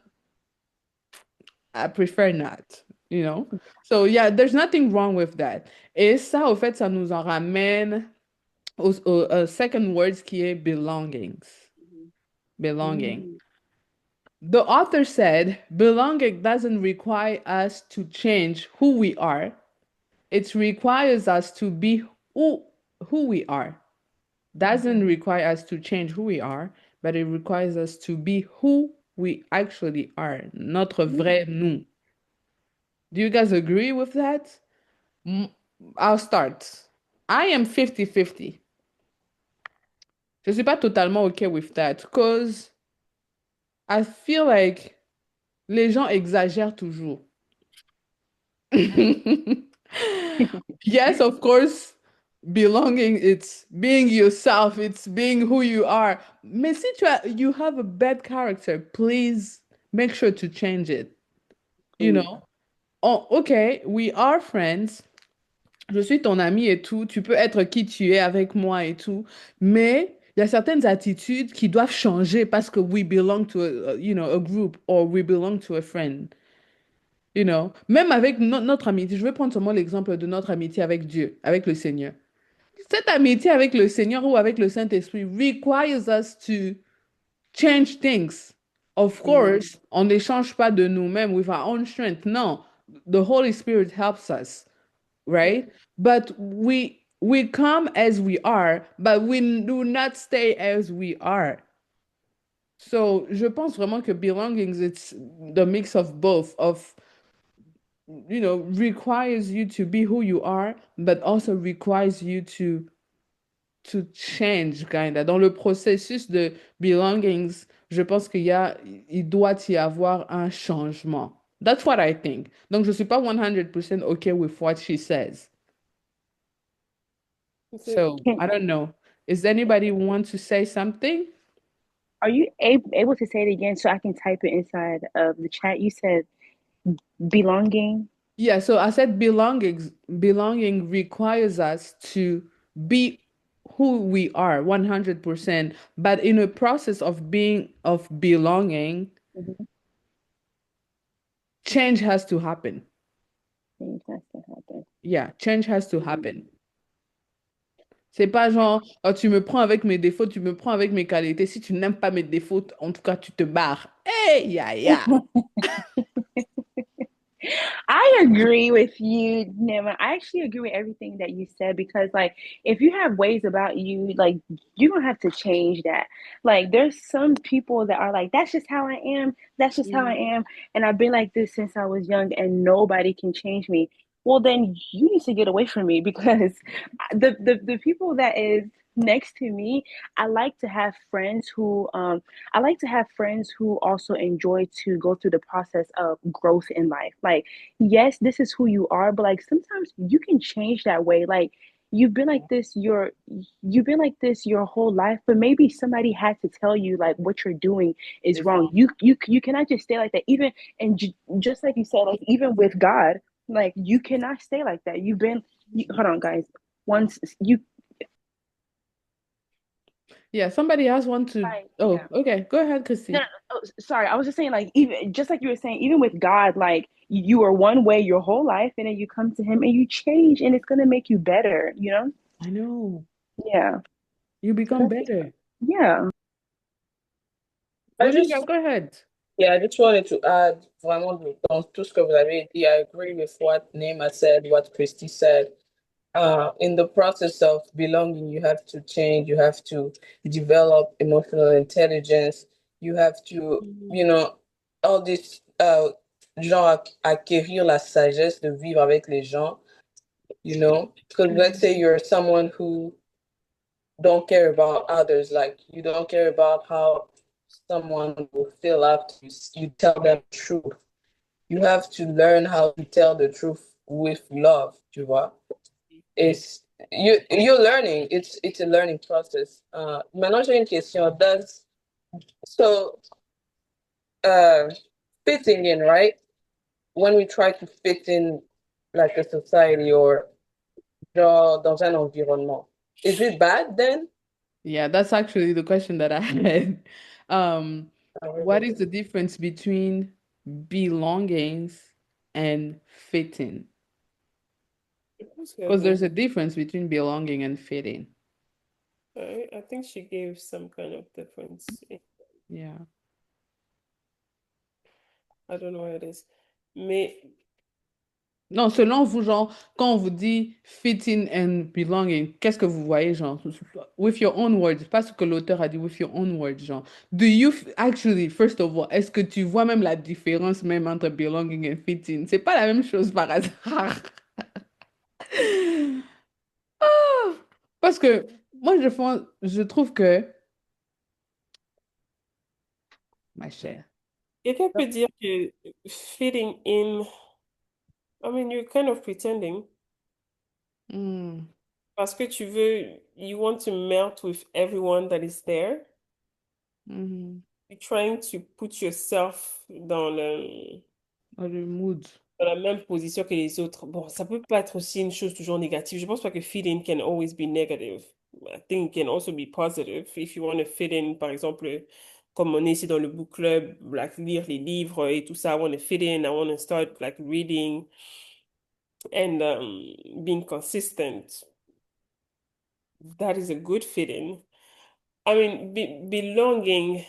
I prefer not, you know? So yeah, there's nothing wrong with that. Et ça, au fait, ça nous en ramène au second word qui est belongings. Belonging. Mm-hmm. The author said, belonging doesn't require us to change who we are. It requires us to be who we are. Doesn't require us to change who we are, but it requires us to be who we actually are. Notre vrai nous. Do you guys agree with that? Mm, I'll start. I am 50-50. Je suis pas totalement okay with that because I feel like les gens exagèrent toujours. Yes, of course, belonging, it's being yourself, it's being who you are. Mais si you have a bad character, please make sure to change it. You Mm. know? Oh, okay, we are friends. Je suis ton ami et tout, tu peux être qui tu es avec moi et tout, mais il y a certaines attitudes qui doivent changer parce que we belong to a group or we belong to a friend. Même avec notre amitié, je vais prendre seulement l'exemple de notre amitié avec Dieu, avec le Seigneur. Cette amitié avec le Seigneur ou avec le Saint-Esprit requires us to change things. Of course, on ne change pas de nous-mêmes with our own strength. Non, the Holy Spirit helps us, right? But we come as we are, but we do not stay as we are. So, je pense vraiment que belongings, it's the mix of both, of, requires you to be who you are, but also requires you to change, kinda. Dans le processus de belongings, je pense il doit y avoir un changement. That's what I think. Donc, je suis pas 100% okay with what she says. So, Can, I don't know. Is anybody want to say something? are you able to say it again so I can type it inside of the chat? You said belonging. Yeah, so I said belonging requires us to be who we are 100%, but in a process of belonging, Mhm. change has to happen. Things has to happen. Yeah, change has to happen. C'est pas genre, oh, tu me prends avec mes défauts, tu me prends avec mes qualités. Si tu n'aimes pas mes défauts, en tout cas, tu te barres. Hey, ya, ya. I agree with you, Nima. I actually agree with everything that you said because, like, if you have ways about you, like, you don't have to change that. Like, there's some people that are like, that's just how I am. That's just how I am. And I've been like this since I was young, and nobody can change me. Well, then you need to get away from me because the people that is next to me, I like to have friends who I like to have friends who also enjoy to go through the process of growth in life. Like, yes, this is who you are, but like sometimes you can change that way. Like you've been like this your whole life, but maybe somebody had to tell you like what you're doing is It's wrong. wrong. You cannot just stay like that. Even and just like you said, like even with God, like you cannot stay like that. Hold on, guys. Once you Yeah, somebody else want to. Right, Oh, yeah. okay. Go ahead, No, no, Chrissy. no, sorry. I was just saying, like, even just like you were saying, even with God, like you are one way your whole life, and then you come to Him and you change, and it's gonna make you better. You know? I know. Yeah. You So become better. yeah. I Monica, just, go ahead. yeah, I just wanted to add vraiment dans tout ce que vous avez dit. I agree with what Nema said, what Christy said. in the process of belonging, you have to change, you have to develop emotional intelligence, you have to, you know, all this, genre, acquérir la sagesse de vivre avec les gens, you know, because let's say you're someone who don't care about others, like you don't care about how someone will feel after you tell them the truth. You have to learn how to tell the truth with love, tu vois. It's you're learning. It's a learning process. Maintenant j'ai une question. Does so uh fitting in, right? When we try to fit in like a society or genre dans un environnement, is it bad then? Yeah, that's actually the question that I had. Um, Ah oui, what is vas-y. the difference between belongings and fitting? Je pense Because que, there's a difference between belonging and fitting. I think she gave some kind of difference. Yeah. I don't know what it is. Mais Non, selon vous, genre, quand on vous dit fitting and belonging, qu'est-ce que vous voyez, genre, with your own words, pas ce que l'auteur a dit, with your own words, genre, do you actually, first of all, est-ce que tu vois même la différence même entre belonging and fitting? C'est pas la même chose par hasard. Ah! Parce que moi, je trouve que, ma chère, quelqu'un peut dire que fitting in, I mean, you're kind of pretending hmm, parce que tu veux, you want to melt with everyone that is there. mhm, You're trying to put yourself dans le mood. dans la même position que les autres. Bon, ça peut pas être aussi une chose toujours négative. Je pense pas que fit in can always be negative. I think it can also be positive. If you want to fit in, par exemple, comme on est ici dans le book club, like, lire les livres et tout ça, I want to fit in, I want to start like reading and being consistent. That is a good fit in. I mean, belonging,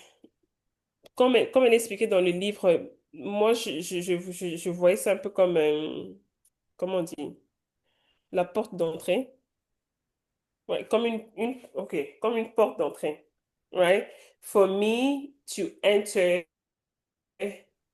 comme elle expliquait dans le livre, moi, je voyais ça un peu comme, comment on dit, la porte d'entrée. Ouais, OK, comme une porte d'entrée. Right? For me to enter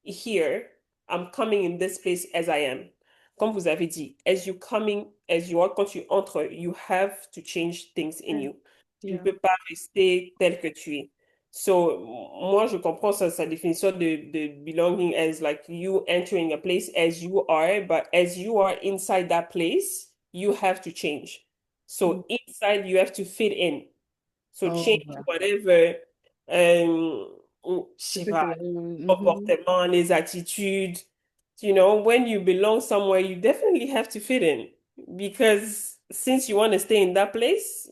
here, I'm coming in this place as I am. Comme vous avez dit, as you coming, as you are, quand tu entres, you have to change things in you. Tu ne Yeah. peux pas rester tel que tu es. So, moi, je comprends sa définition de belonging as like you entering a place as you are, but as you are inside that place, you have to change. Mm. So, inside, you have to fit in. So, Oh, change ouais. whatever, je sais C'est que, pas, comportement, les attitudes. You know, when you belong somewhere, you definitely have to fit in because since you want to stay in that place,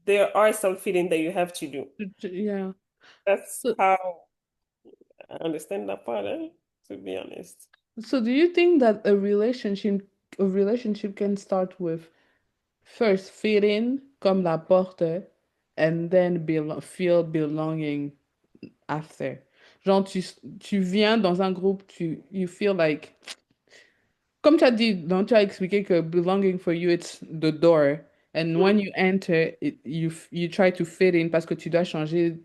there are some fitting that you have to do. yeah. That's So, how I understand that part, to be honest. so do you think that a relationship can start with first fitting comme la porte and then feel belonging after? Genre, tu viens dans un groupe, you feel like, comme tu as dit, donc tu as expliqué que belonging for you, it's the door. And when Mm. you enter, you try to fit in parce que tu dois changer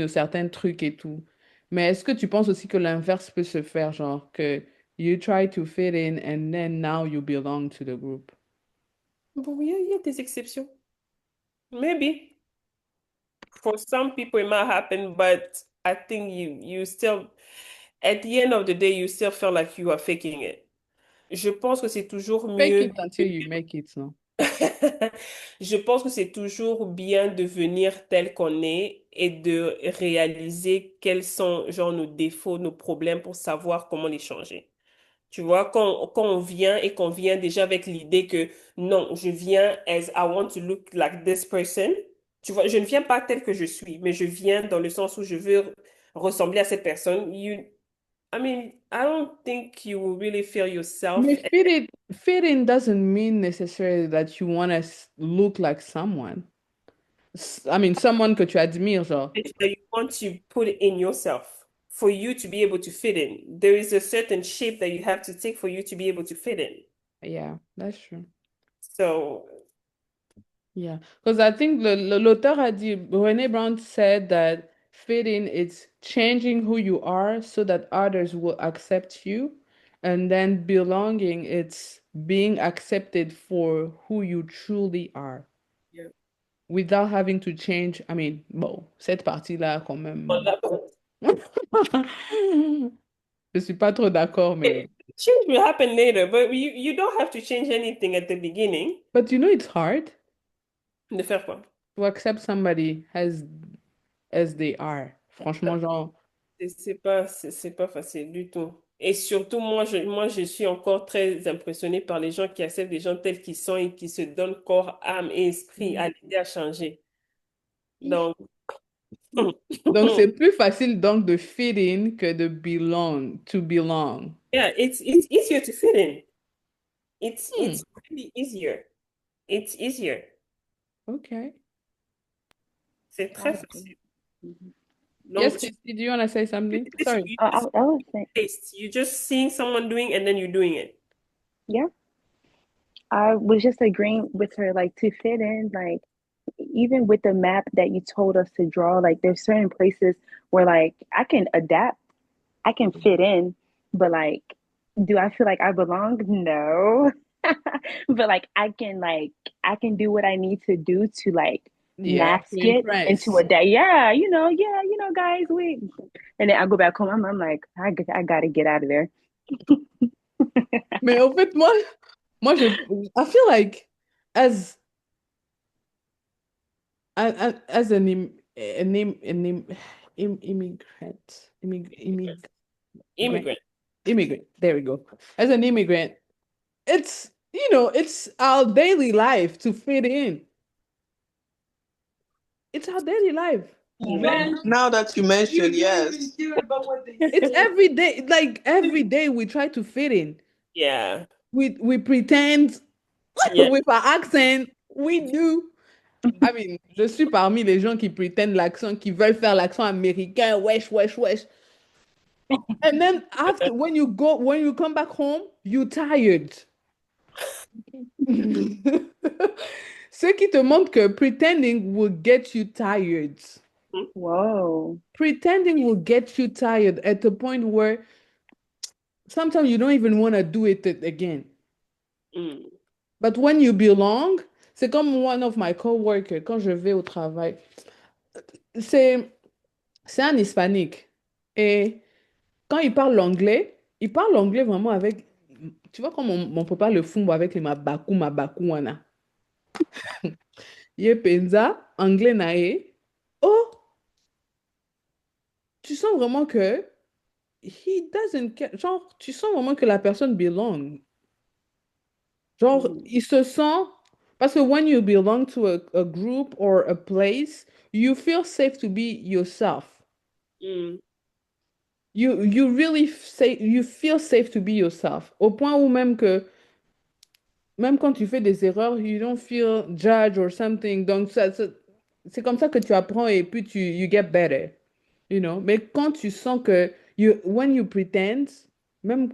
certains trucs et tout. Mais est-ce que tu penses aussi que l'inverse peut se faire, genre que you try to fit in and then now you belong to the group? Bon, il y a des exceptions. Maybe. For some people, it might happen, but I think you still, at the end of the day, you still feel like you are faking it. Je pense que c'est toujours Fake mieux. it until you make it, non? Je pense que c'est toujours bien de venir tel qu'on est et de réaliser quels sont genre nos défauts, nos problèmes pour savoir comment les changer. Tu vois, quand on vient et qu'on vient déjà avec l'idée que non, je viens as I want to look like this person. Tu vois, je ne viens pas tel que je suis, mais je viens dans le sens où je veux ressembler à cette personne. I mean, I don't think you will really feel yourself Mais fit in doesn't mean necessarily that you want to look like someone. I mean, someone que tu admires, genre. that you want to put in yourself for you to be able to fit in. There is a certain shape that you have to take for you to be able to fit in. Yeah, that's true. So, Yeah, because I think l'auteur a dit, Brené Brown said that fitting is changing who you are so that others will accept you. And then belonging, it's being accepted for who you truly are yeah. without having to change. I mean, bon, cette partie-là, quand On même. l'a- Je suis pas trop d'accord, mais. Change will happen later, but you don't have to change anything at the beginning. But you know, it's hard De faire quoi? to accept somebody as they are. Franchement, genre. C'est pas facile du tout. Et surtout, moi, je suis encore très impressionnée par les gens qui acceptent les gens tels qu'ils sont et qui se donnent corps, âme et esprit à l'aider à changer. Donc, Donc, c'est plus facile donc de fit in que de belong, to belong. yeah, it's easier to fit in. Hmm, It's really easier. It's easier. okay. C'est I très agree. facile. Mhm. Yes, Donc, Christy, do you want to say something? Sorry. you just I was saying, taste. You just seeing someone doing and then you're doing it. yeah, I was just agreeing with her, like to fit in, like even with the map that you told us to draw, like there's certain places where like I can adapt, I can fit in, but like, do I feel like I belong? No. But like I can do what I need to do to like Yeah, mask to it into a impress. day. Yeah, guys, we. And then I go back home. I'm like, I gotta get out of there. Mais en fait, moi, I feel like as as immigrant, Immigrant. immigrant. There we go. As an immigrant, it's our daily life to fit in. It's our daily life. Mhm. Now that you mention, yes. It's every day, like every day we try to fit in. Yeah. We pretend Yeah. with our accent. We do. I mean, je suis parmi les gens qui pretendent l'accent, qui veulent faire l'accent américain, wesh, wesh, wesh. And then after, when you come back home, you tired. Ce qui te montre que pretending will get you tired. Whoa. Pretending will get you tired at the point where sometimes you don't even want to do it again. Mm. But when you belong, c'est comme one of my coworkers, quand je vais au travail, c'est c'est un hispanique. Et quand il parle l'anglais vraiment avec, tu vois, comme mon papa le fumbo avec les mabaku, wana. Ye penza, anglais nae. Oh, tu sens vraiment que he doesn't care. Genre, tu sens vraiment que la personne belong. Genre, Mm. il se sent, parce que when you belong to a group or a place, you feel safe to be yourself. Mm. You really say, you feel safe to be yourself. Au point où même que, même quand tu fais des erreurs, you don't feel judged or something. Donc, c'est comme ça que tu apprends et puis you get better. You know? Mais quand tu sens que, when you pretend, même,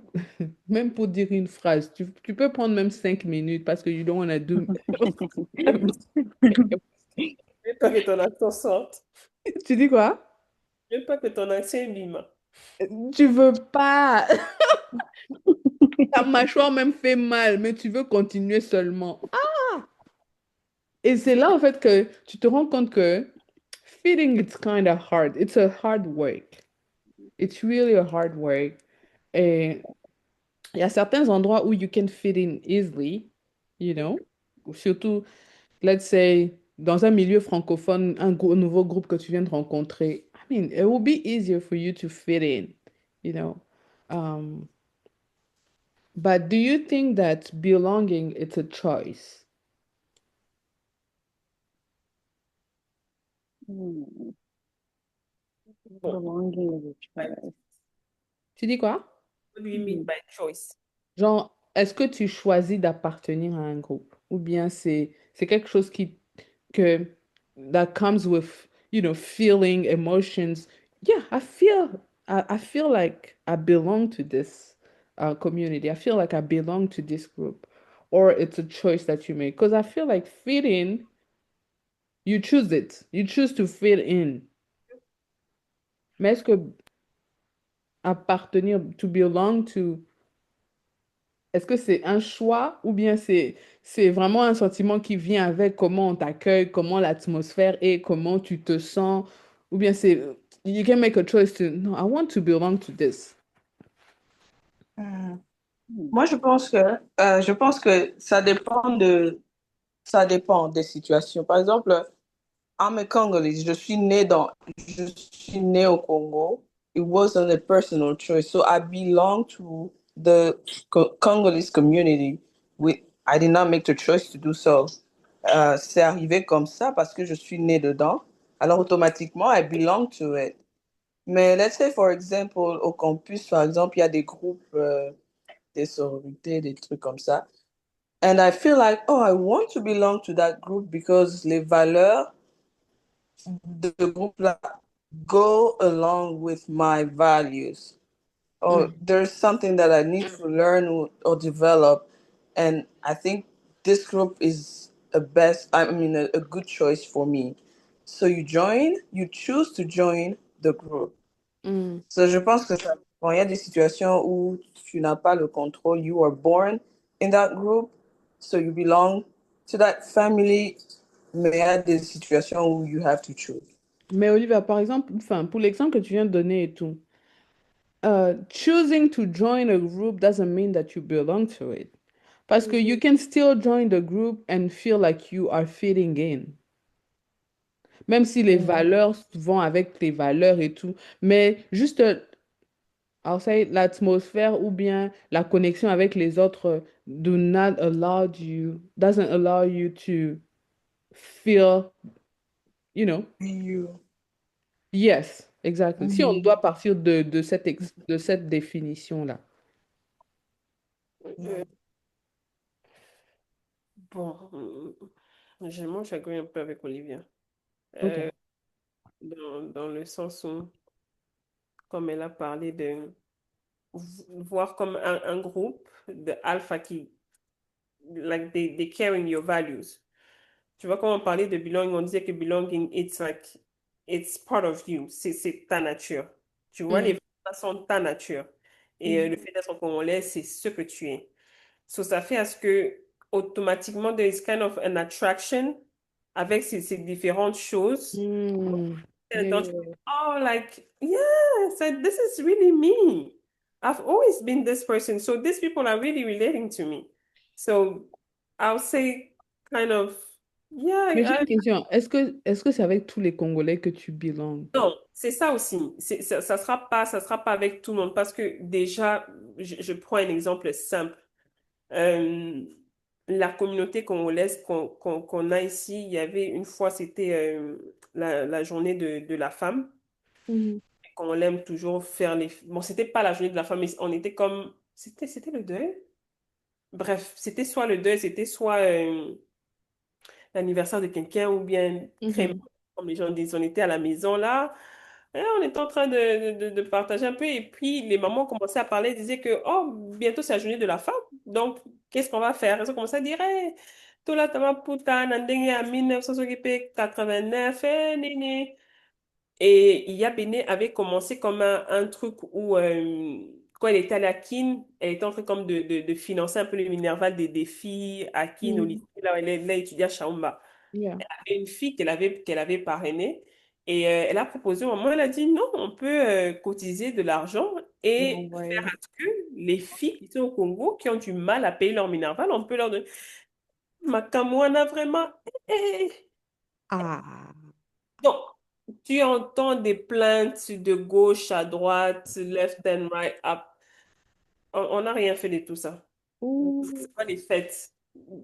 même pour dire une phrase, tu peux prendre même 5 minutes parce que you don't want to do. Je veux pas que ton accent sorte. Tu dis quoi? Je veux pas que ton accent est mime. Tu veux pas. Ta mâchoire même fait mal, mais tu veux continuer seulement. Et c'est là, en fait, que tu te rends compte que feeding, it's kind of hard. It's a hard work. It's really a hard work. Et il y a certains endroits où you can fit in easily, you know. Surtout, let's say, dans un milieu francophone, nouveau groupe que tu viens de rencontrer. I mean, it will be easier for you to fit in, you know. Um, but do you think that belonging, it's a choice? Mm. Bon, Belonging is a by- choice. Tu dis quoi? what do you mean Hmm. by choice? Genre, est-ce que tu choisis d'appartenir à un groupe? Ou bien c'est quelque chose que, that comes with, feeling, emotions. Yeah, I feel like I belong to this community. I feel like I belong to this group. or it's a choice that you make? Because I feel like fit in, you choose it. You choose to fit in. Mais est-ce que appartenir, to belong to, est-ce que c'est un choix ou bien c'est vraiment un sentiment qui vient avec comment on t'accueille, comment l'atmosphère est, comment tu te sens, ou bien c'est you can make a choice to no, I want to belong to this. Hmm. Moi, je pense que ça dépend des situations. Par exemple, I'm a Congolese. Je suis née au Congo. It wasn't a personal choice. So I belong to the Congolese community. I did not make the choice to do so. C'est arrivé comme ça parce que je suis née dedans. Alors automatiquement, I belong to it. Mais let's say, for example, au campus, par exemple, il y a des groupes, des sororités, des trucs comme ça. And I feel like, oh, I want to belong to that group because les valeurs de ce groupe-là go along with my values. Or Mm. there's something that I need to learn or develop. And I think this group is a good choice for me. So you choose to join the group. Mm. So je pense que ça dépend. Il y a des situations où tu n'as pas le contrôle. You are born in that group, so you belong to that family. Mais il y a des situations où you have to choose. Mais Olivia, par exemple, enfin, pour l'exemple que tu viens de donner et tout, choosing to join a group doesn't mean that you belong to it. Parce que you can still join the group and feel like you are fitting in. Même si les Mm. valeurs vont avec tes valeurs et tout. Mais juste, I'll say, l'atmosphère ou bien la connexion avec les autres doesn't allow you to feel, you know. You. Yes, exactly. Si on Mhm. doit partir de cette définition-là. Euh, bon, moi, j'agree un peu avec Olivia. Euh, OK. dans le sens où, comme elle a parlé de voir comme un groupe de alpha qui, like, they carrying your values. Tu vois, quand on parlait de belonging, on disait que belonging, it's like, it's part of you. C'est ta nature. Tu vois, les Mm. valeurs sont ta nature. Et Mm. le fait d'être congolais, c'est ce que tu es. So, ça fait à ce que, automatiquement, there is kind of an attraction avec ces différentes choses. Mm. And Yeah, don't yeah, you yeah. oh, like, yes, like, this is really me. I've always been this person. So these people are really relating to me. So I'll say kind of, Mais j'ai yeah, une question. Est-ce que c'est avec tous les Congolais que tu bilangues? non, c'est ça aussi. Ça sera pas avec tout le monde parce que déjà, je prends un exemple simple. Euh, la communauté congolaise qu'on a ici, il y avait une fois, c'était la journée de la femme. Mhm. Qu'on l'aime toujours faire les... Bon, c'était pas la journée de la femme, mais on était comme... C'était le deuil? Bref, c'était soit le deuil, c'était soit l'anniversaire de quelqu'un ou bien crème, Mhm. comme les gens disent. On était à la maison là, et on était en train de partager un peu, et puis les mamans commençaient à parler, disaient que, oh, bientôt c'est la journée de la femme, donc qu'est-ce qu'on va faire? Elles ont commencé à dire, hey, Tola Tama Puta, Nandenge à 1989, néné. Et Iya Bene avait commencé comme un truc où, quand elle était à la Kin, elle était en train comme de financer un peu le minerval des filles à Kin au lycée, Mhm. là où elle a étudié à Chaumba. Yeah. Et une fille qu'elle avait parrainée. Et elle a proposé au moment, elle a dit non, on peut cotiser de l'argent Non, et faire ouais. à ce que les filles qui sont au Congo, qui ont du mal à payer leur minerval, on peut leur donner. Makamwana, vraiment. Eh, eh, eh. Ah. Donc, tu entends des plaintes de gauche à droite, left and right, up. On n'a rien fait de tout ça. Ouh. C'est pas les fêtes.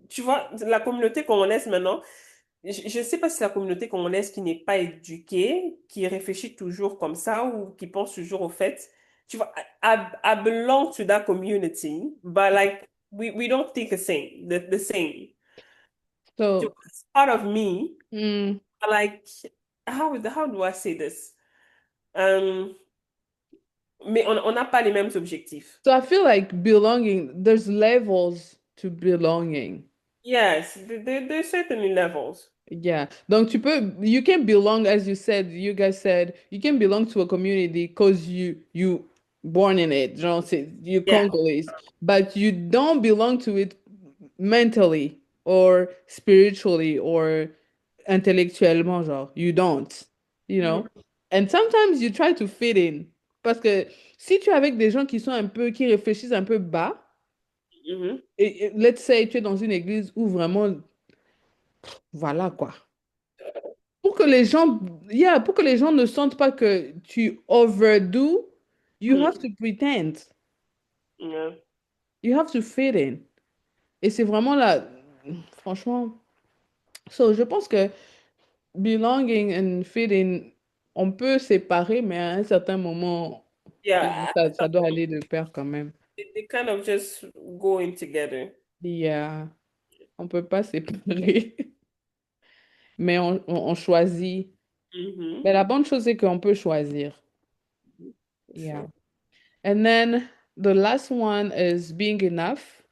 Tu vois, la communauté congolaise maintenant, je ne sais pas si la communauté congolaise qui n'est pas éduquée, qui réfléchit toujours comme ça ou qui pense toujours aux fêtes. Tu vois, I belong to that community, but like, we don't think the same. Tu vois, So, it's part of me, mm, but like, how do I say this? Um, mais on n'a pas les mêmes objectifs. so I feel like belonging, there's levels to belonging. Yes, there's certainly levels. Yeah. Donc you can belong, as you said, you guys said, you can belong to a community because you born in it, genre, you Yeah. Congolese, but you don't belong to it mentally or spiritually or intellectuellement, genre, you don't, you Mhm. know? And sometimes you try to fit in. Parce que si tu es avec des gens qui sont un peu, qui réfléchissent un peu bas, Mhm. et let's say tu es dans une église où vraiment, voilà quoi. Pour que les gens, yeah, pour que les gens ne sentent pas que tu overdo, you have Mhm. to pretend. Yeah. You have to fit in. Et c'est vraiment là, franchement. So, je pense que belonging and fitting, on peut séparer, mais à un certain moment, Yeah, ça doit aller de pair quand même. they kind of just go in together. Yeah, on peut pas séparer, mais on choisit. Mhm. Mais la bonne chose, c'est qu'on peut choisir. Yeah. Sure. And then the last one is being enough.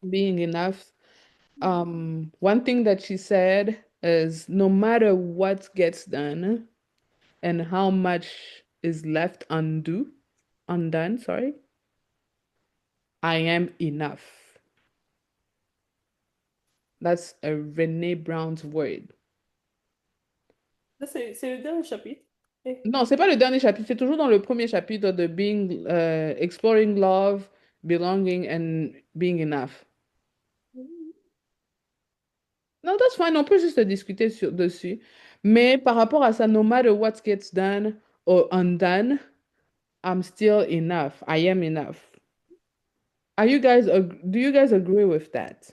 Being enough. One thing that she said is no matter what gets done and how much is left undone, sorry, I am enough. That's a Renee Brown's word. Ça, c'est le dernier chapitre. Eh. Non, c'est pas le dernier chapitre, c'est toujours dans le premier chapitre de being, exploring love, belonging and being enough. Non, that's fine, on peut juste discuter dessus. Mais par rapport à ça, no matter what gets done or undone, I'm still enough. I am enough. Do you guys agree with that?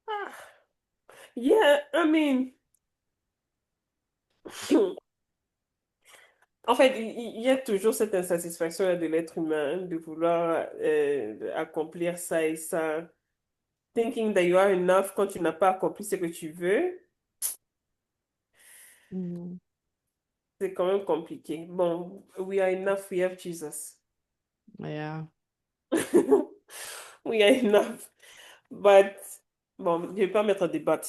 Ah. Yeah, I mean, en fait, il y a toujours cette insatisfaction de l'être humain de vouloir accomplir ça et ça. Thinking that you are enough quand tu n'as pas accompli ce que tu veux, Mm, c'est quand même compliqué. Bon, we are enough, we have Jesus. yeah. We are enough. But, bon, je ne vais pas mettre en débat.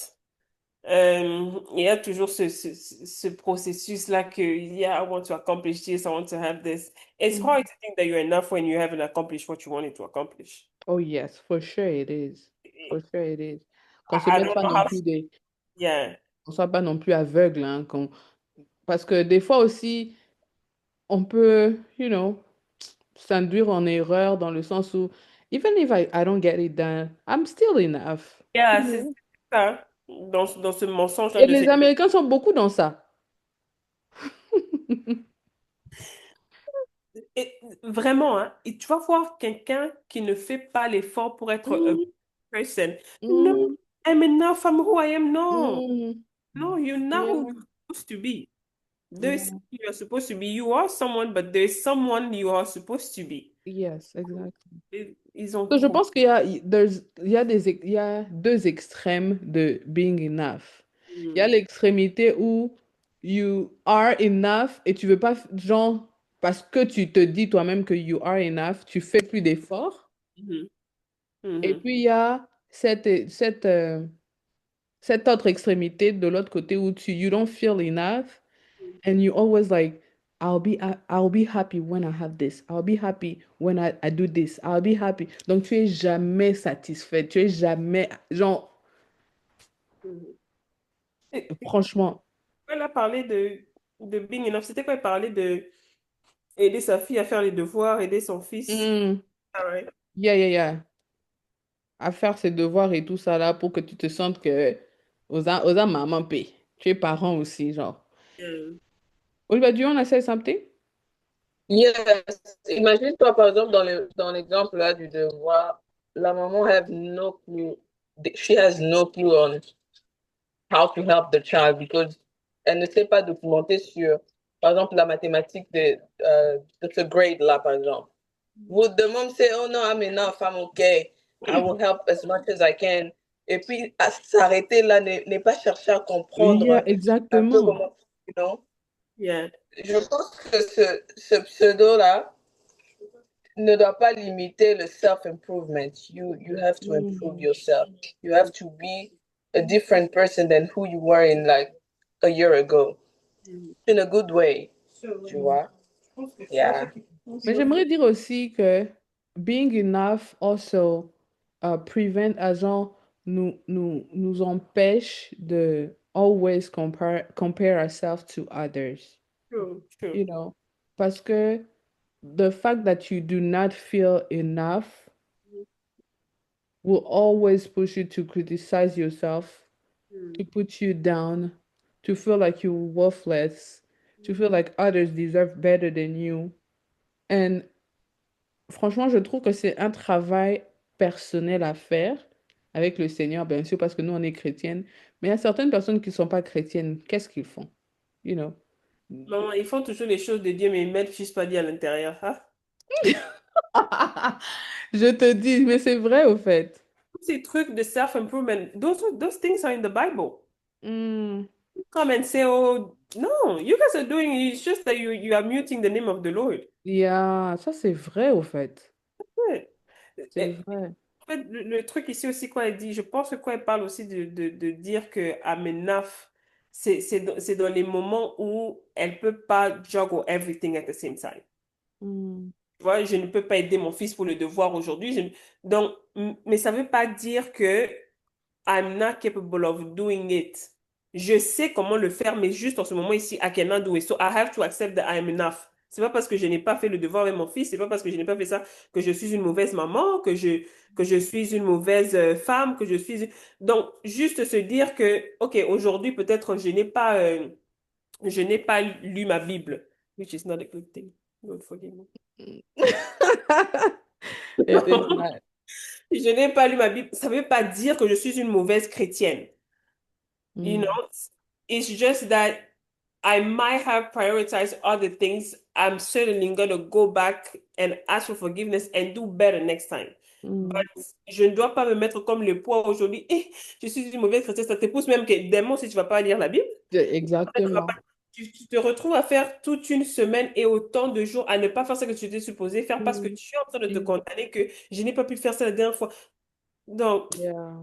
Il y a toujours ce processus-là que, yeah, I want to accomplish this, I want to have this. It's Mm. hard to think that you're enough when you haven't accomplished what you wanted to accomplish. Oh yes, for sure it is. For sure it is. Qu'on se I mette don't pas know non how, plus des, yeah. qu'on soit pas non plus aveugle, hein, parce que des fois aussi, on peut, s'induire en erreur dans le sens où, even if I don't get it done, I'm still enough. Yeah, You c'est know? ça, dans ce mensonge-là Et de les cette... Américains sont beaucoup dans ça. Et vraiment, hein, et tu vas voir quelqu'un qui ne fait pas l'effort pour être a Mm, person. No, mm, I'm enough, I'm who I am. No, mm. no, you're not Yeah, who you're supposed to be. There's yeah. you are supposed to be. You are someone, but there's someone you are supposed to be. Yes, exactly. Ils ont So, je trop. pense il y a deux extrêmes de being enough. Il y a Mhm, l'extrémité où you are enough et tu veux pas, genre, parce que tu te dis toi-même que you are enough, tu fais plus d'efforts. mhm, Et mhm, puis, il y a cette autre extrémité de l'autre côté où you don't feel enough and you always like, I'll be happy when I have this. I'll be happy when I do this. I'll be happy. Donc, tu es jamais satisfait. Tu es jamais, genre, mhm. franchement. Elle a parlé de being enough. C'était quoi? Elle parlait de aider sa fille à faire les devoirs, aider son fils. Mm, Ah ouais. yeah, yeah, yeah. À faire ses devoirs et tout ça là pour que tu te sentes que aux maman paye. Tu es parent aussi, genre. Euh, Oliver, do you want to say something? Yes. Imagine-toi, par exemple, dans l'exemple là du devoir, la maman have no clue. She has no clue on how to help the child because elle ne s'est pas documentée sur, par exemple, la mathématique de ce grade là, par exemple. Would the mom say, oh no, I'm enough, I'm okay, I will help as much as I can. Et puis, à s'arrêter là, n'est pas chercher à Yeah, comprendre un peu exactement. comment, you know. yeah. Je pense que ce pseudo-là, ne doit pas limiter le self-improvement. You have to improve Mm. yourself. You have to be a different person than who you were in like a year ago. In a good way. Tu vois? Yeah. Mais j'aimerais dire aussi que being enough also prevent agent nous empêche de always compare ourselves to others. True, true. You know, parce que the fact that you do not feel enough will always push you to criticize yourself, to put you down, to feel like you're worthless, to feel like others deserve better than you. And franchement, je trouve que c'est un travail personnel à faire avec le Seigneur, bien sûr, parce que nous, on est chrétiennes. Mais il y a certaines personnes qui ne sont pas chrétiennes. Qu'est-ce qu'ils font? You know? Non, ils font toujours les choses de Dieu, mais ils mettent juste pas Dieu à l'intérieur. Hein? Je te dis, mais c'est vrai au fait. Tous ces trucs de self-improvement, those things are in the Bible. Hmm, Come and say, oh, no, you guys are doing, it's just that you are muting the name of the Lord. yeah, ça c'est vrai au fait. Ouais. C'est vrai. En fait, le truc ici aussi, quoi, elle dit, je pense que quoi, elle parle aussi de dire que Amenaf, c'est dans les moments où elle peut pas juggle everything at the same time. Hmm, Tu vois, je ne peux pas aider mon fils pour le devoir aujourd'hui. Donc, mais ça veut pas dire que I'm not capable of doing it. Je sais comment le faire, mais juste en ce moment ici, I cannot do it. So I have to accept that I am enough. C'est pas parce que je n'ai pas fait le devoir avec mon fils, c'est pas parce que je n'ai pas fait ça que je suis une mauvaise maman, que je suis une mauvaise femme, que je suis... Donc, juste se dire que, OK, aujourd'hui, peut-être je n'ai pas lu ma Bible, which is not a good thing. God forgive me. it is not. Je n'ai pas lu ma Bible. Ça ne veut pas dire que je suis une mauvaise chrétienne. You Hmm, know, it's just that I might have prioritized other things. I'm certainly going to go back and ask for forgiveness and do better next time. hmm. But je ne dois pas me mettre comme le poids aujourd'hui. Eh, je suis une mauvaise chrétienne. Ça te pousse même que des mots si tu ne vas pas lire la Bible. Exactement. Tu te retrouves à faire toute une semaine et autant de jours à ne pas faire ce que tu étais supposé faire parce que Hmm, tu es en train de te hmm, condamner que je n'ai pas pu faire ça la dernière fois. Donc, yeah.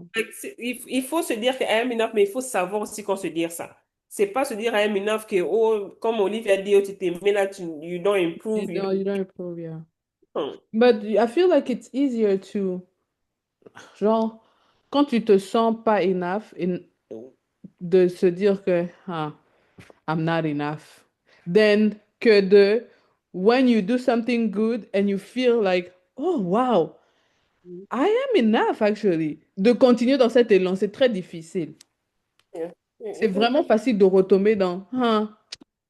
il faut se dire que I am enough, mais il faut savoir aussi quand se dire ça. C'est pas se dire I am enough que, oh, comme Olivia dit, oh, tu t'es mis là, you don't improve. You don't improve, yeah. Hmm. But I feel like it's easier to, genre, quand tu te sens pas enough, de se dire que, ah, I'm not enough. Then que de, when you do something good and you feel like, oh, wow, I am enough, actually. De continuer dans cet élan, c'est très difficile. Yeah. C'est Yeah. vraiment facile de retomber dans,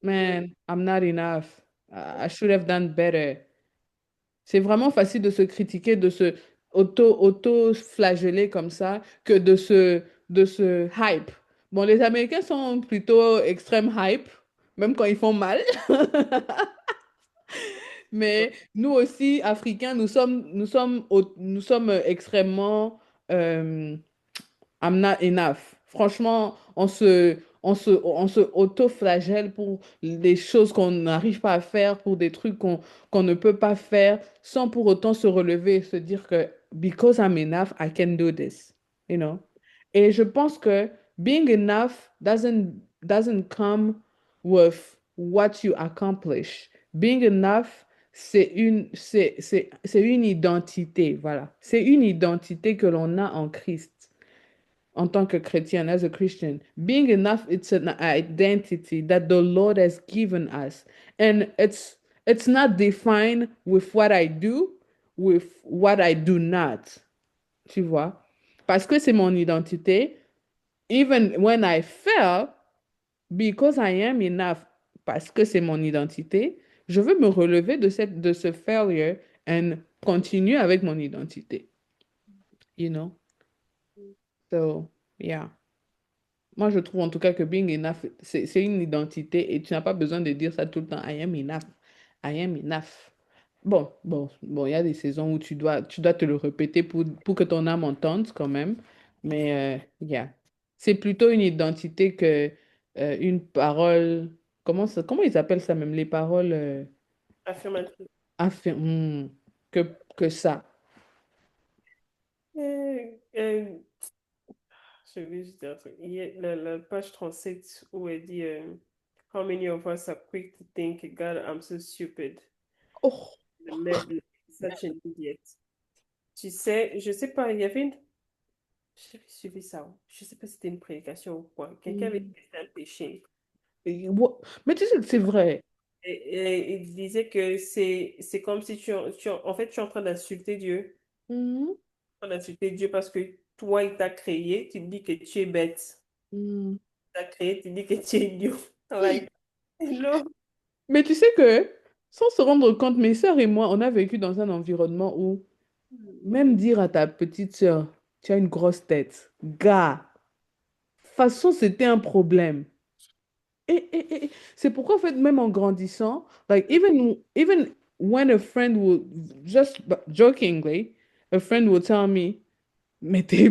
man, I'm not enough. I should have done better. C'est vraiment facile de se critiquer, de se auto-flageller comme ça, que de se hype. Bon, les Américains sont plutôt extrême hype, même quand ils font mal. Mais nous aussi, Africains, nous sommes extrêmement euh, I'm not enough. Franchement, on se auto-flagelle pour des choses qu'on n'arrive pas à faire, pour des trucs qu'on ne peut pas faire, sans pour autant se relever et se dire que because I'm enough, I can do this. You know? Et je pense que being enough doesn't come with what you accomplish. Being enough, c'est une identité, voilà. C'est une identité que l'on a en Christ en tant que chrétien, as a Christian. Being enough, it's an identity that the Lord has given us. And it's not defined with what I do, with what I do not. Tu vois? Parce que c'est mon identité. Even when I fail, because I am enough, parce que c'est mon identité, je veux me relever de ce failure and continuer avec mon identité. You know? So, yeah. Moi, je trouve en tout cas que being enough, c'est une identité et tu n'as pas besoin de dire ça tout le temps. I am enough. I am enough. Bon, il y a des saisons où tu dois te le répéter pour que ton âme entende quand même. Mais, yeah. C'est plutôt une identité que une parole. Comment ils appellent ça même? Les paroles Affirmative. affirmées. que ça. Euh, euh, je vais juste dire un truc. Il y a la page 37 où elle dit How many of us are quick to think, God, I'm so stupid. Oh. The man is such an idiot. Tu sais, je sais pas, il y avait une. J'avais suivi ça. Je sais pas si c'était une prédication ou quoi. Quelqu'un avait dit Mm. que c'était un péché. Mais tu sais que c'est vrai. Et il disait que c'est comme si en fait, tu es en train d'insulter Dieu. Mhm. En train d'insulter Dieu parce que toi, il t'a créé, tu te dis que tu es bête. Mm. Il t'a créé, tu te dis que tu es idiot. Like, no. Mais tu sais que, sans se rendre compte, mes sœurs et moi, on a vécu dans un environnement où même dire à ta petite sœur, tu as une grosse tête, gars, de toute façon, c'était un problème. C'est pourquoi, en fait, même en grandissant, like, even when a friend would, just jokingly, a friend would tell me, mais t'es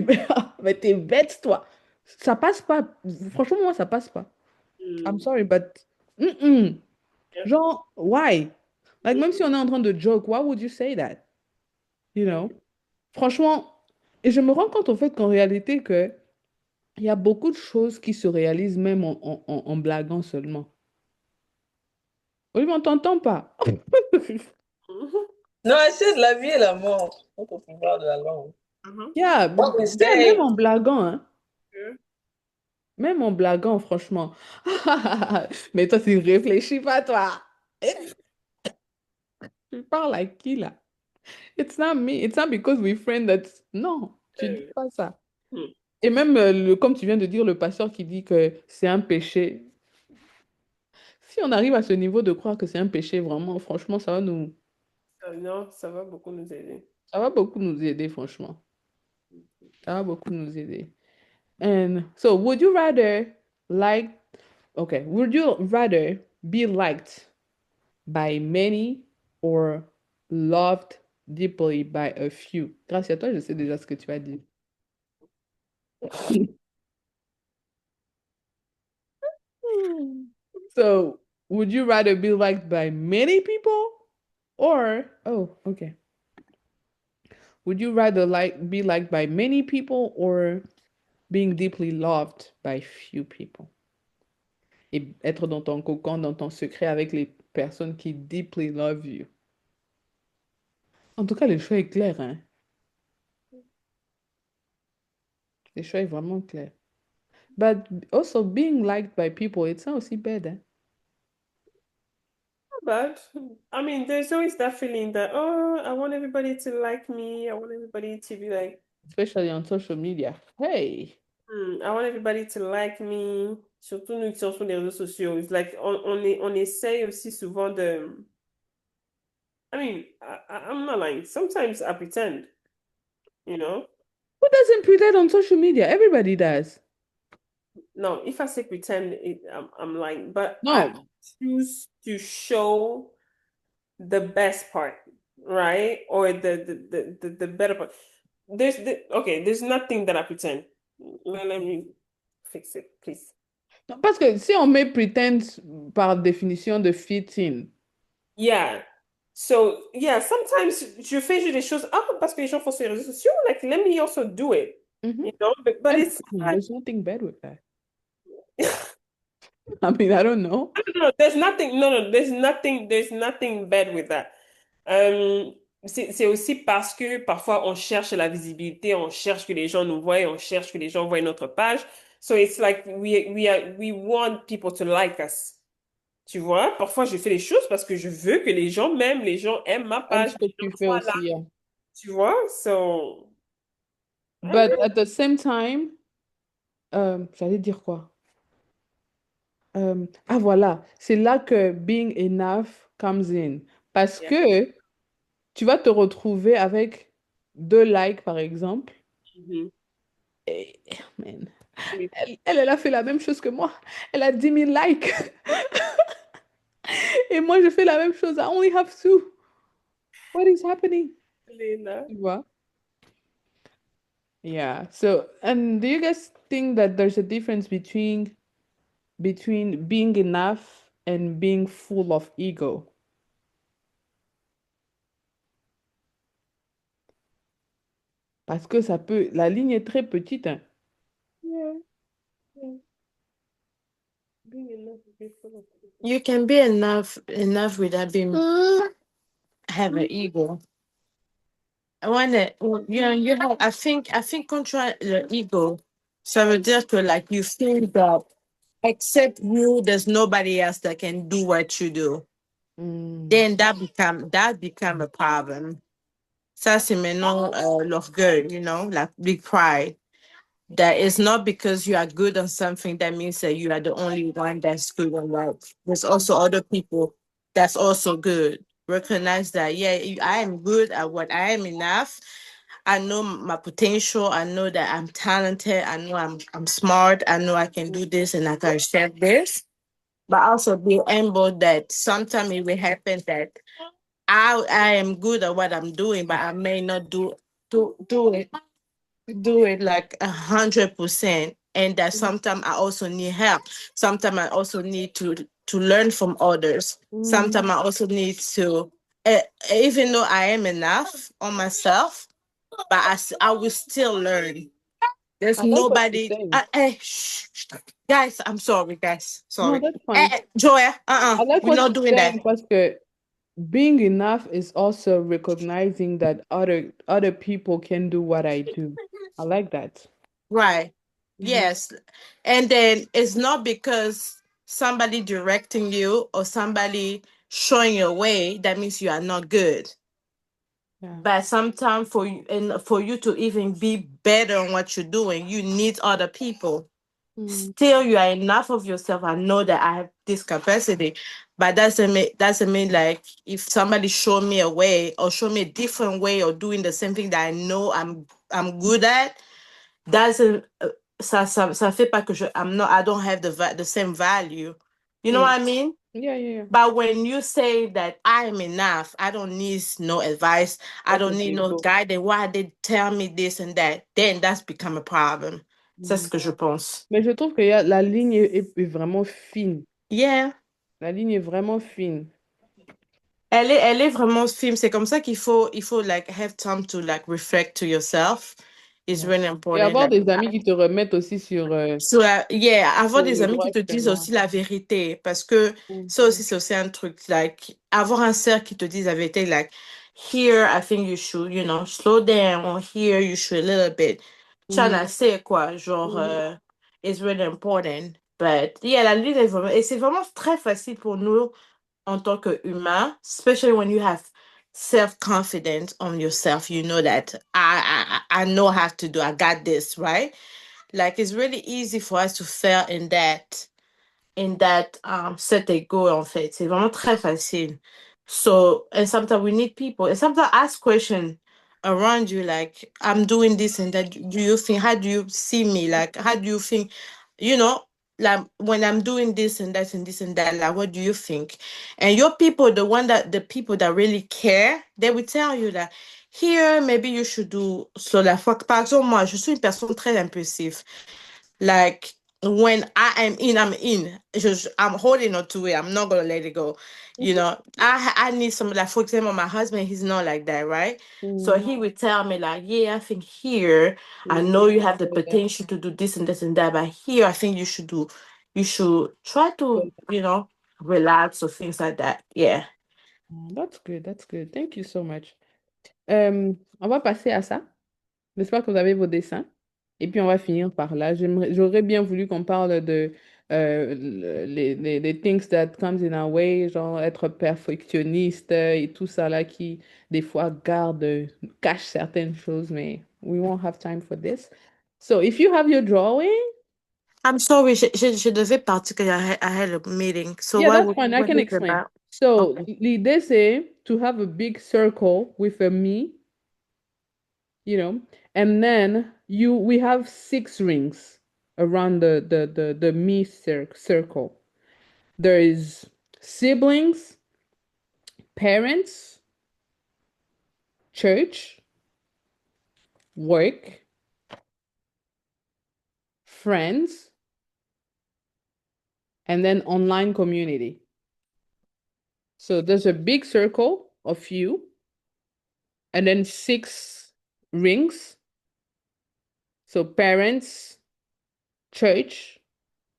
mais t'es bête, toi. Ça passe pas. Franchement, moi, ça passe pas. I'm Mm. sorry, but... mm-mm. Yeah. Genre, why? Like, même si on est en train de joke, why would you say that? You Yeah. know? Franchement, et je me rends compte, en fait, qu'en réalité, que il y a beaucoup de choses qui se réalisent même en blaguant seulement. Oui, mais on t'entend pas. No, I said la vie et la mort. Au pouvoir de la langue. Mhm. Yeah, What we yeah, même say. en blaguant, hein. Yeah. Même en blaguant, franchement. Mais toi, tu réfléchis pas, toi. Tu parles à qui, là? It's not me. It's not because we friends that... Non, tu dis Euh, pas ça. hmm. Et même, comme tu viens de dire, le pasteur qui dit que c'est un péché. Si on arrive à ce niveau de croire que c'est un péché, vraiment, franchement, Non, ça va beaucoup nous aider. ça va beaucoup nous aider, franchement. Ça va beaucoup nous aider. And so, would you rather like, okay, would you rather be liked by many or loved deeply by a few? Grâce à toi, je sais déjà ce que tu vas dire. So, would you rather be liked by many people or, oh, okay. Would you rather be liked by many people or being deeply loved by few people? Et être dans ton cocon, dans ton secret avec les personnes qui deeply love you. En tout cas, le choix est clair, hein? Le choix est vraiment clair. But also being liked by people, it's not aussi bad, hein? But I mean, there's always that feeling that, oh, I want everybody to like me. I want everybody to be like, Especially on social media. Hey! I want everybody to like me. Surtout nous qui sommes sur les réseaux sociaux. It's like, on essaye aussi souvent de. I mean, I'm not lying. Sometimes I pretend, you know? Who doesn't pretend on social media? Everybody does. No, if I say pretend, I'm lying. But I No, choose to show the best part, right? Or the better part. There's nothing that I pretend. Let me fix it, please. non, parce que si on met pretend par définition de fit in, Yeah. So yeah, sometimes je fais juste des choses parce que les gens font sur les réseaux sociaux. Like let me also do it, mhm, you know. But and it's there's nothing bad with that. I mean, I don't know. no, there's nothing. No, no, there's nothing. There's nothing bad with that. Euh, c'est aussi parce que parfois on cherche la visibilité, on cherche que les gens nous voient, on cherche que les gens voient notre page. So it's like we want people to like us. Tu vois, parfois je fais les choses parce que je veux que les gens m'aiment, les gens aiment ma Aime page, ce que les tu gens fais soient là. aussi, hein. Tu vois, so But at the same time, j'allais dire quoi? Ah voilà, c'est là que being enough comes in. Parce yeah. que tu vas te retrouver avec 2 likes, par exemple. Mhm. Et, man, Oui. elle a fait la même chose que moi. Elle a 10 000 likes. Et moi, je fais la même chose. I only have 2. What is happening? Léna. Tu vois? Yeah. So, and do you guys think that there's a difference between being enough and being full of ego? Parce que la ligne est très petite, hein. Yeah, yeah. Being enough is beautiful. You can be enough without being have an ego. When you have, I think control the ego. Ça veut dire que like you feel that except you, there's nobody else that can do what you do. Hmm. Then that become a problem. Ça c'est maintenant l'orgueil, like big pride. That is not because you are good on something that means that you are the only one that's good on that. There's also other people that's also good. Recognize that, yeah, I am good at what I am enough. I know my potential. I know that I'm talented. I know I'm smart. I know I can do this and I can share this. But also be able that sometimes it will happen that I am good at what I'm doing, but I may not do it like 100%, and that sometimes I also need help. Sometimes I also need to learn from others. Hmm. Sometimes I also need to, uh, even though I am enough on myself, but I will still learn. There's I like what you're nobody. saying. Guys, I'm sorry, guys. No, Sorry. that's fine. Joya, I like we're what not you're doing that. saying parce que being enough is also recognizing that other people can do what I do. I like that. Right. Mhm. Yes. And then it's not because somebody directing you or somebody showing you a way that means you are not good. Yeah. But sometimes for you to even be better on what you're doing, you need other people. Mm. Still, you are enough of yourself. I know that I have this capacity, but doesn't mean like if somebody show me a way or show me a different way or doing the same thing that I know I'm good at, doesn't ça fait pas que I don't have the same value. You know Mm. what I mean? Yeah, yeah, yeah. But when you say that I am enough, I don't need no advice, I Ça, don't c'est need no l'ego. guidance, why they tell me this and that, then that's become a problem. C'est ce Mm. que je pense. Mais je trouve que la ligne est vraiment fine. Yeah. La ligne est vraiment fine. Elle est vraiment film. C'est comme ça qu'il faut like have time to like reflect to yourself. It's Yeah. really Et important. avoir Like, des amis qui te remettent aussi yeah, avoir sur des le amis qui droit te disent chemin. aussi la vérité, parce que Mm. ça aussi c'est aussi un truc. Like avoir un cercle qui te dise la vérité. Like here, I think you should, slow down. Or here, you should a little bit. Tu en Mm. as assez quoi, genre, it's really important. But yeah, la ligne est vraiment, et c'est vraiment très facile pour nous en tant qu'humain, especially when you have self-confidence on yourself, you know that I know how to do, I got this, right? Like it's really easy for us to fail in that set a goal en fait. C'est vraiment très facile. So and sometimes we need people and sometimes ask questions around you like I'm doing this and that. Do you think how do you see me? Like how do you think, you know, like when I'm doing this and that and this and that, like what do you think? And your people, the people that really care, they will tell you that here maybe you should do so like par exemple moi je suis une personne très impulsive. Like when I am in, I'm in. I'm holding on to it. I'm not gonna let it go. I need some like for example, my husband, he's not like that, right? So Mm. he would tell me like, yeah, I think here, I Mm. know you have the Yeah, yeah. potential to do this and this and that, but here I think you should try to, relax or things like that. Yeah. Mm, that's good, that's good. Thank you so much. On va passer à ça. J'espère que vous avez vos dessins. Et puis, on va finir par là. J'aurais bien voulu qu'on parle de les things that comes in our way, genre être perfectionniste et tout ça là qui, des fois, cache certaines choses, mais we won't have time for this. So, if you have your drawing, I'm sorry, je devais partir because I had a meeting. So yeah, what that's fine. I what can is it explain. about? So, Okay. l'idée, c'est to have a big circle with a me, and then we have 6 rings around the me circle. There is siblings, parents, church, work, friends, and then online community. So there's a big circle of you, and then 6 rings So parents, church,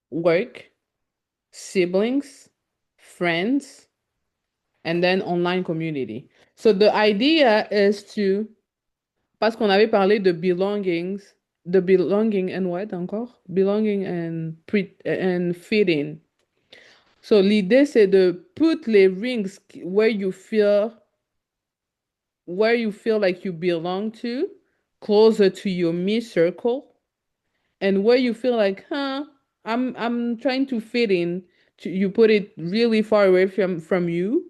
work, siblings, friends, and then online community. So the idea is to, parce qu'on avait parlé de belonging and what encore? Belonging and fitting. So l'idée c'est de put les rings where you feel like you belong to, closer to your me circle, and where you feel like, I'm trying to fit in, you put it really far away from you.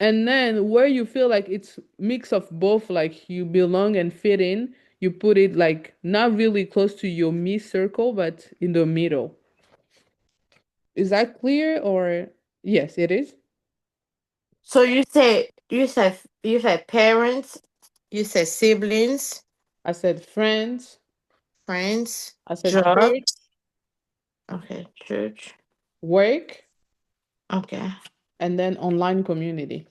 And then where you feel like it's mix of both, like you belong and fit in, you put it like not really close to your me circle, but in the middle. Is that clear or yes, it is? So you say parents, you say siblings, I said friends, friends, I said job. church, Okay, church. work, Okay. and then online community.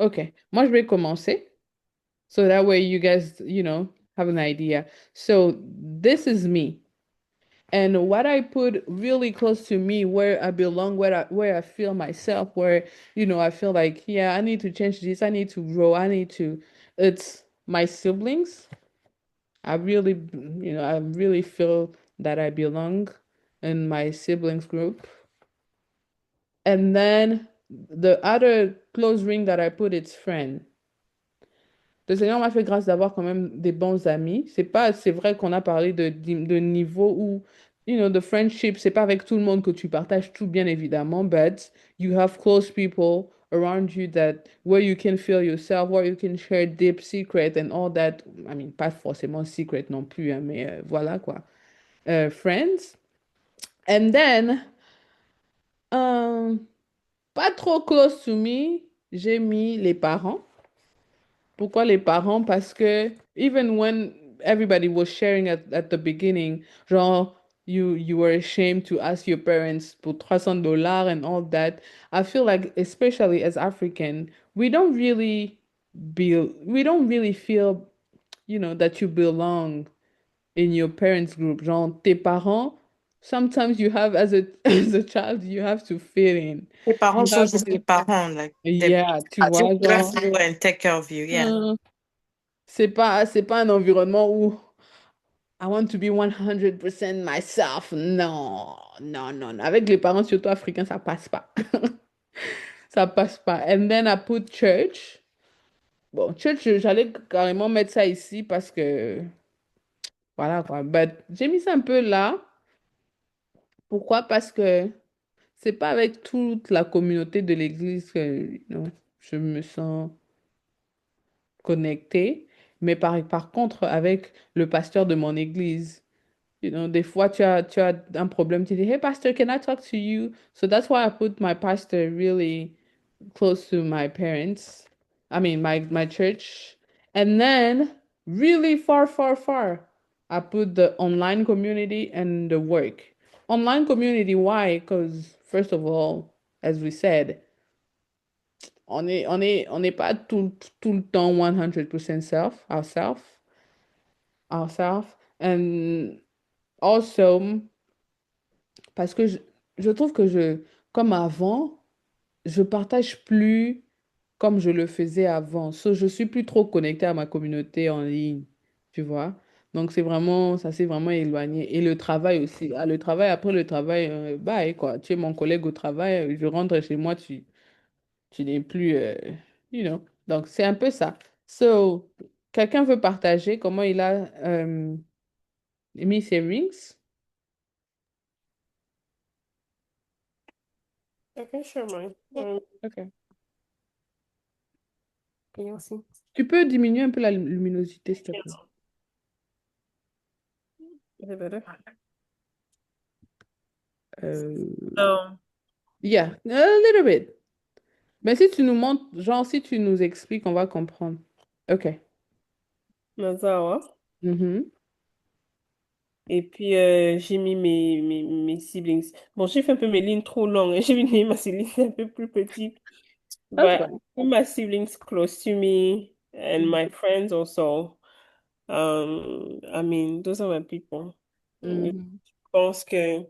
Okay, moi je vais commencer. So that way you guys, have an idea. So this is me. And what I put really close to me, where I belong, where I feel myself, where, I feel like, yeah, I need to change this, I need to grow, it's my siblings. I really feel that I belong in my siblings group. And then the other close ring that I put, it's friend. Le Seigneur m'a fait grâce d'avoir quand même des bons amis. C'est vrai qu'on a parlé de niveau où, the friendship, c'est pas avec tout le monde que tu partages tout, bien évidemment, but you have close people around you where you can feel yourself, where you can share deep secret and all that. I mean, pas forcément secret non plus, hein, mais voilà quoi. Friends. And then, pas trop close to me, j'ai mis les parents. Pourquoi les parents? Parce que even when everybody was sharing at the beginning, genre you were ashamed to ask your parents pour $300 and all that. I feel like especially as African, we don't really feel, that you belong in your parents group. Genre tes parents, sometimes you have as a as a child, you have to fit in. Les parents You sont have juste les to, parents, like they yeah, tu vois, just genre. love you and take care of you. Yeah. hmm, c'est pas un environnement où I want to be 100% myself. Non, non, non, non. Avec les parents, surtout africains, ça passe pas. Ça passe pas. And then I put church. Bon, church, j'allais carrément mettre ça ici parce que, voilà quoi. But j'ai mis ça un peu là. Pourquoi? Parce que c'est pas avec toute la communauté de l'église que, je me sens connectée, mais par contre avec le pasteur de mon église. Des fois, tu as un problème, tu dis, Hey, pastor, can I talk to you? So that's why I put my pastor really close to my parents. I mean, my church. And then, really far, far, far, I put the online community and the work. Online community, why? Because, first of all, as we said, on n'est pas tout le temps 100% ourselves. And also, parce que je trouve que comme avant, je partage plus comme je le faisais avant. Je suis plus trop connectée à ma communauté en ligne, tu vois. Donc ça s'est vraiment éloigné. Et le travail aussi. Ah, le travail, après le travail, bye, quoi. Tu es mon collègue au travail, je rentre chez moi, tu n'es plus, you know. Donc c'est un peu ça. Quelqu'un veut partager comment il a mis ses rings? Okay, sure, mine. Ok. Et aussi. Tu peux diminuer un peu la luminosité, s'il te plaît. Is it better? Euh, Um, yeah, a little bit. Mais si tu nous montres, genre, si tu nous expliques, on va comprendre. OK. Nazawa. Mhm. Et puis, j'ai mis mes siblings. Bon, j'ai fait un peu mes lignes trop longues, hein. J'ai mis ma sibling un peu plus petite. That's But fine. my siblings close to me and my friends also. I mean, those are my people. Je Mhm. pense que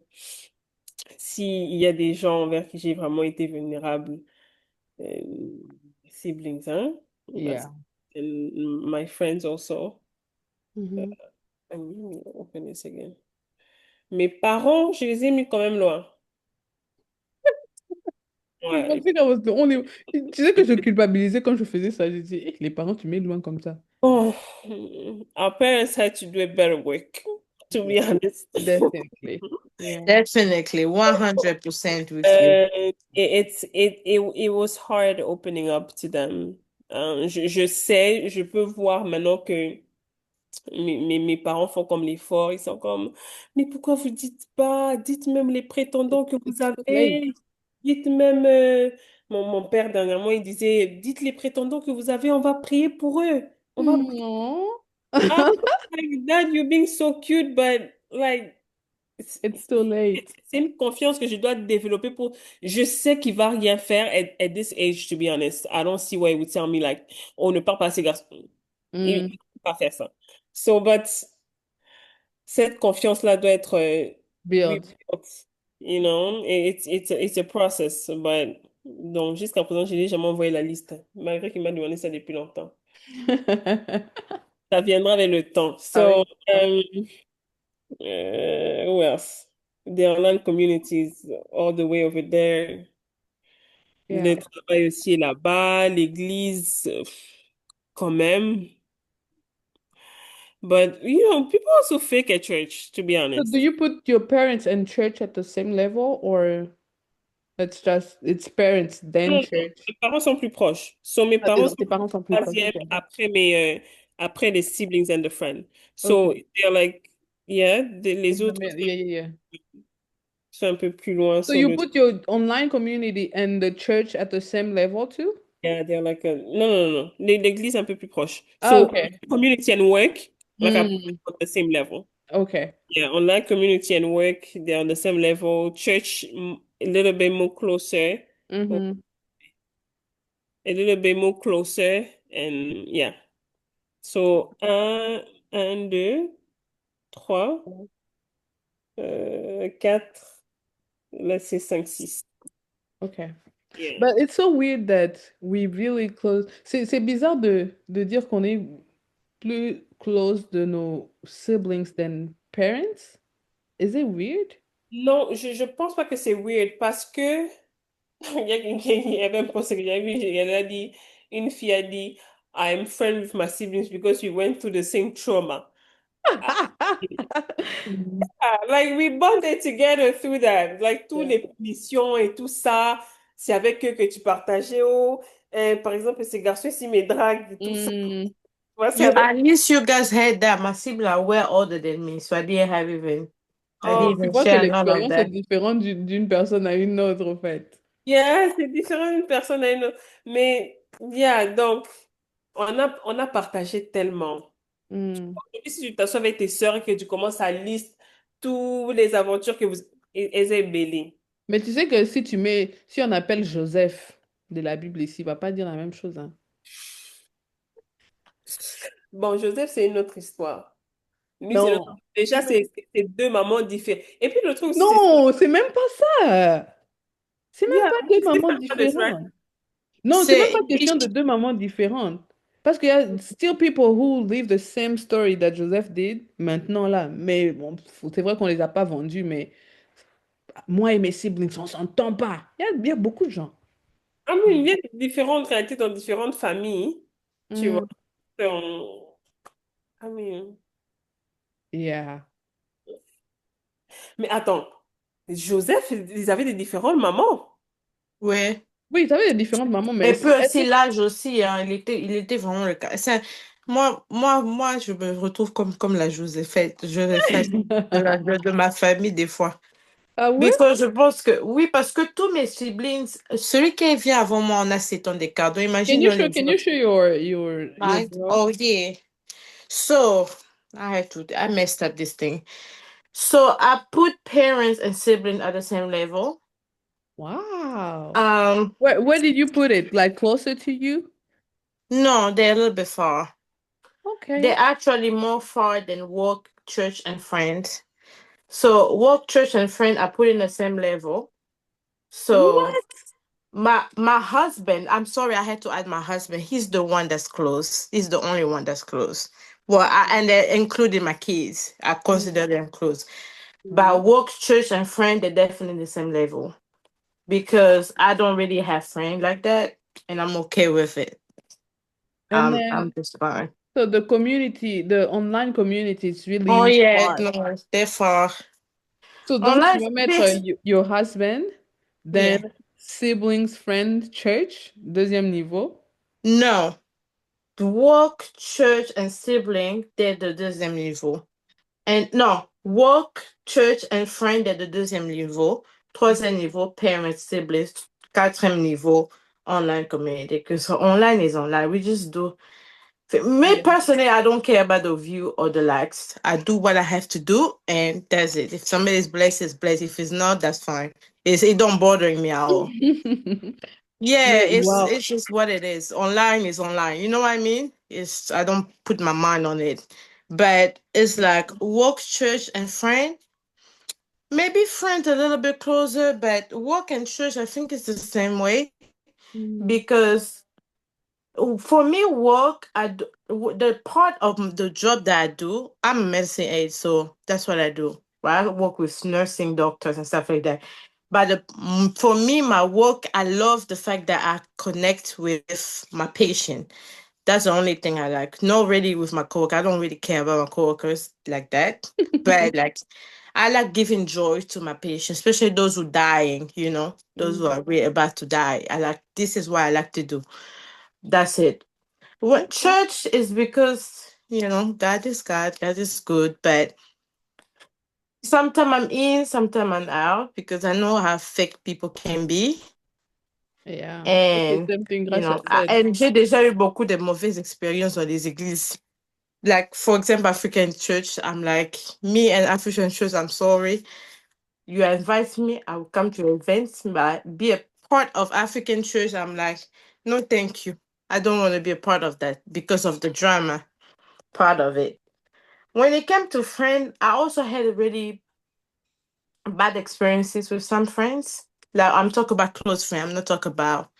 s'il y a des gens envers qui j'ai vraiment été vulnérable, euh, siblings, hein? That's, Yeah. and my friends also. Mhm. Let me open this again. Mes parents, je les ai mis quand même loin. Je Ouais. pensais Tu sais que je culpabilisais quand je faisais ça. Je disais, eh, les parents, tu mets loin comme ça. Oh, our parents had to do a better work, to be Yeah, honest. definitely. Yeah. Definitely, 100% with you. It was hard opening up to them. Je sais, je peux voir maintenant que mes parents font comme l'effort, ils sont comme, mais pourquoi vous dites pas, dites même les prétendants que vous It's too late. avez, dites même, mon père dernièrement, il disait, dites les prétendants que vous avez, on va prier pour eux, on va prier. No. Ah, like that, you're being so cute, but like, c'est It's too late. c'est une confiance que je dois développer pour, je sais qu'il va rien faire at this age, to be honest. I don't see why he would tell me like, oh, ne parle pas à ces garçons. Il ne Mm, peut pas faire ça. So, but, cette confiance-là doit être build. rebuilt, you know, it's a process, but, donc, jusqu'à présent, je n'ai jamais envoyé la liste, malgré qu'il m'a demandé ça depuis longtemps. Ça viendra avec le temps. So, Avec le temps. who else? The online communities all the way over there. Le Yeah. travail aussi est là-bas, l'église, quand même. But, you know, people also fake at church, to be So do honest. you put your parents and church at the same level, or it's parents then Non, non, church? mes parents sont plus proches. So, mes Ah, parents sont tes parents sont plus proches. troisième Ok. après les siblings and the friend. Ok. So, they're like, yeah, les autres Yeah, yeah, yeah. sont un peu plus loin So sur you le. put your online community and the church at the same level too? Yeah, they're like, non, non, non, l'église est un peu plus proche. Ah, So, okay. community and work, like, I'm Mm, on the same level. okay. Yeah, online community and work, they're on the same level. Church, a little bit more closer. Mm-hmm. A little bit more closer. And yeah. So, un, deux, trois, quatre, là, c'est cinq, six. Okay. Yeah. But it's so weird that we really close. C'est bizarre de dire qu'on est plus close de nos siblings than parents. Is it weird? Non, je pense pas que c'est weird parce que il y avait un post que j'avais vu, elle a dit, une fille a dit, I'm friends with my siblings because we went through the same trauma. Like, we bonded together through that. Like, tous Yeah. les punitions et tout ça, c'est avec eux que tu partageais. Oh, par exemple, ces garçons ici me draguent et tout ça. Mm. Ouais, c'est You avec. at least you guys had that. My siblings are way older than me, so I Oh, didn't Tu even vois que share none of l'expérience est that. différente d'une personne à une autre, en fait. yeah, c'est différent d'une personne à une autre. Mais, yeah, donc, on a partagé tellement. Mm. Et puis, si tu t'assois avec tes sœurs et que tu commences à lister toutes les aventures que vous elles ont embellies. Mais tu sais que si on appelle Joseph de la Bible ici, il va pas dire la même chose, hein. Bon, Joseph, c'est une autre histoire. Lui, c'est Non. déjà, c'est deux mamans différentes. Et puis, le truc aussi, c'est Non, c'est même pas ça. C'est même yeah, pas deux still mamans fatherless, right? différentes. Non, c'est même Say pas question de deux mamans différentes. Parce qu'il y a still people who live the same story that Joseph did maintenant là. Mais bon, c'est vrai qu'on les a pas vendus, mais moi et mes siblings, on s'entend pas. Il y a beaucoup de gens. Ah, mais il y a différentes réalités dans différentes familles, tu vois. Mm, On- Ah, yeah. mais attends, Joseph, ils avaient des différentes mamans. ouais. Oui, tu avais des différentes mamans, mais Et puis est-ce aussi que... l'âge aussi, hein, il était vraiment le cas. Moi, je me retrouve comme la Joséphine de ma famille des fois. Ah ouais? Because je pense que, oui, parce que tous mes siblings, celui qui vient avant moi, on a 7 ans d'écart. Donc imagine les Can you autres. show your Right? girl? Oh, yeah. So, I messed up this thing. So I put parents and siblings at the same level. Wow. Um, Where did you put it? Like closer to you? no, they're a little bit far. Okay. They're actually more far than work, church, and friends. So work, church, and friend are put in the same level. So What? my husband, I'm sorry, I had to add my husband. He's the one that's close. He's the only one that's close. Well, and including my kids, I consider them close. But work, church, and friend, they're definitely the same level because I don't really have friends like that, and I'm okay with it. And I'm then, just fine. so the community, the online community is Oh really yeah, hard. no, they're far. So donc, tu Online, vas mettre this, your husband, then yeah. siblings, friend, church, deuxième niveau. No, work, church, and sibling, they're the deuxième niveau. And non, work, church, and friend, they're the deuxième niveau. Troisième niveau, parents, siblings. Quatrième niveau, online community. Because online is online. We just do. Me Yeah. personally, I don't care about the view or the likes. I do what I have to do, and that's it. If somebody's blessed, it's blessed. If it's not, that's fine. It don't bother me at all. Yeah, Mais wow. it's just what it is. Online is online. You know what I mean? It's I don't put my mind on it. But it's like work, church, and friend. Maybe friend a little bit closer, but work and church, I think it's the same way. Mhm. Because for me, work, the part of the job that I do, I'm a medicine aide, so that's what I do. Right? I work with nursing doctors and stuff like that. But for me, my work, I love the fact that I connect with my patient. That's the only thing I like. Not really with my coworker. I don't really care about my coworkers like that. But like, I like giving joy to my patients, especially those who dying. Those who are really about to die. I like this is what I like to do. That's it. What church is because God is God. God is good, but sometimes I'm in, sometimes I'm out because I know how fake people can be. Yeah. Ça, c'est And, le thing grâce à Ted. and j'ai déjà eu beaucoup de mauvaises expériences dans les églises. Like, for example, African church, I'm like, me and African church, I'm sorry. You invite me, I will come to your events, but be a part of African church, I'm like, no, thank you. I don't want to be a part of that because of the drama part of it. When it came to friends, I also had a really bad experiences with some friends. Like, I'm talking about close friends. I'm not talking about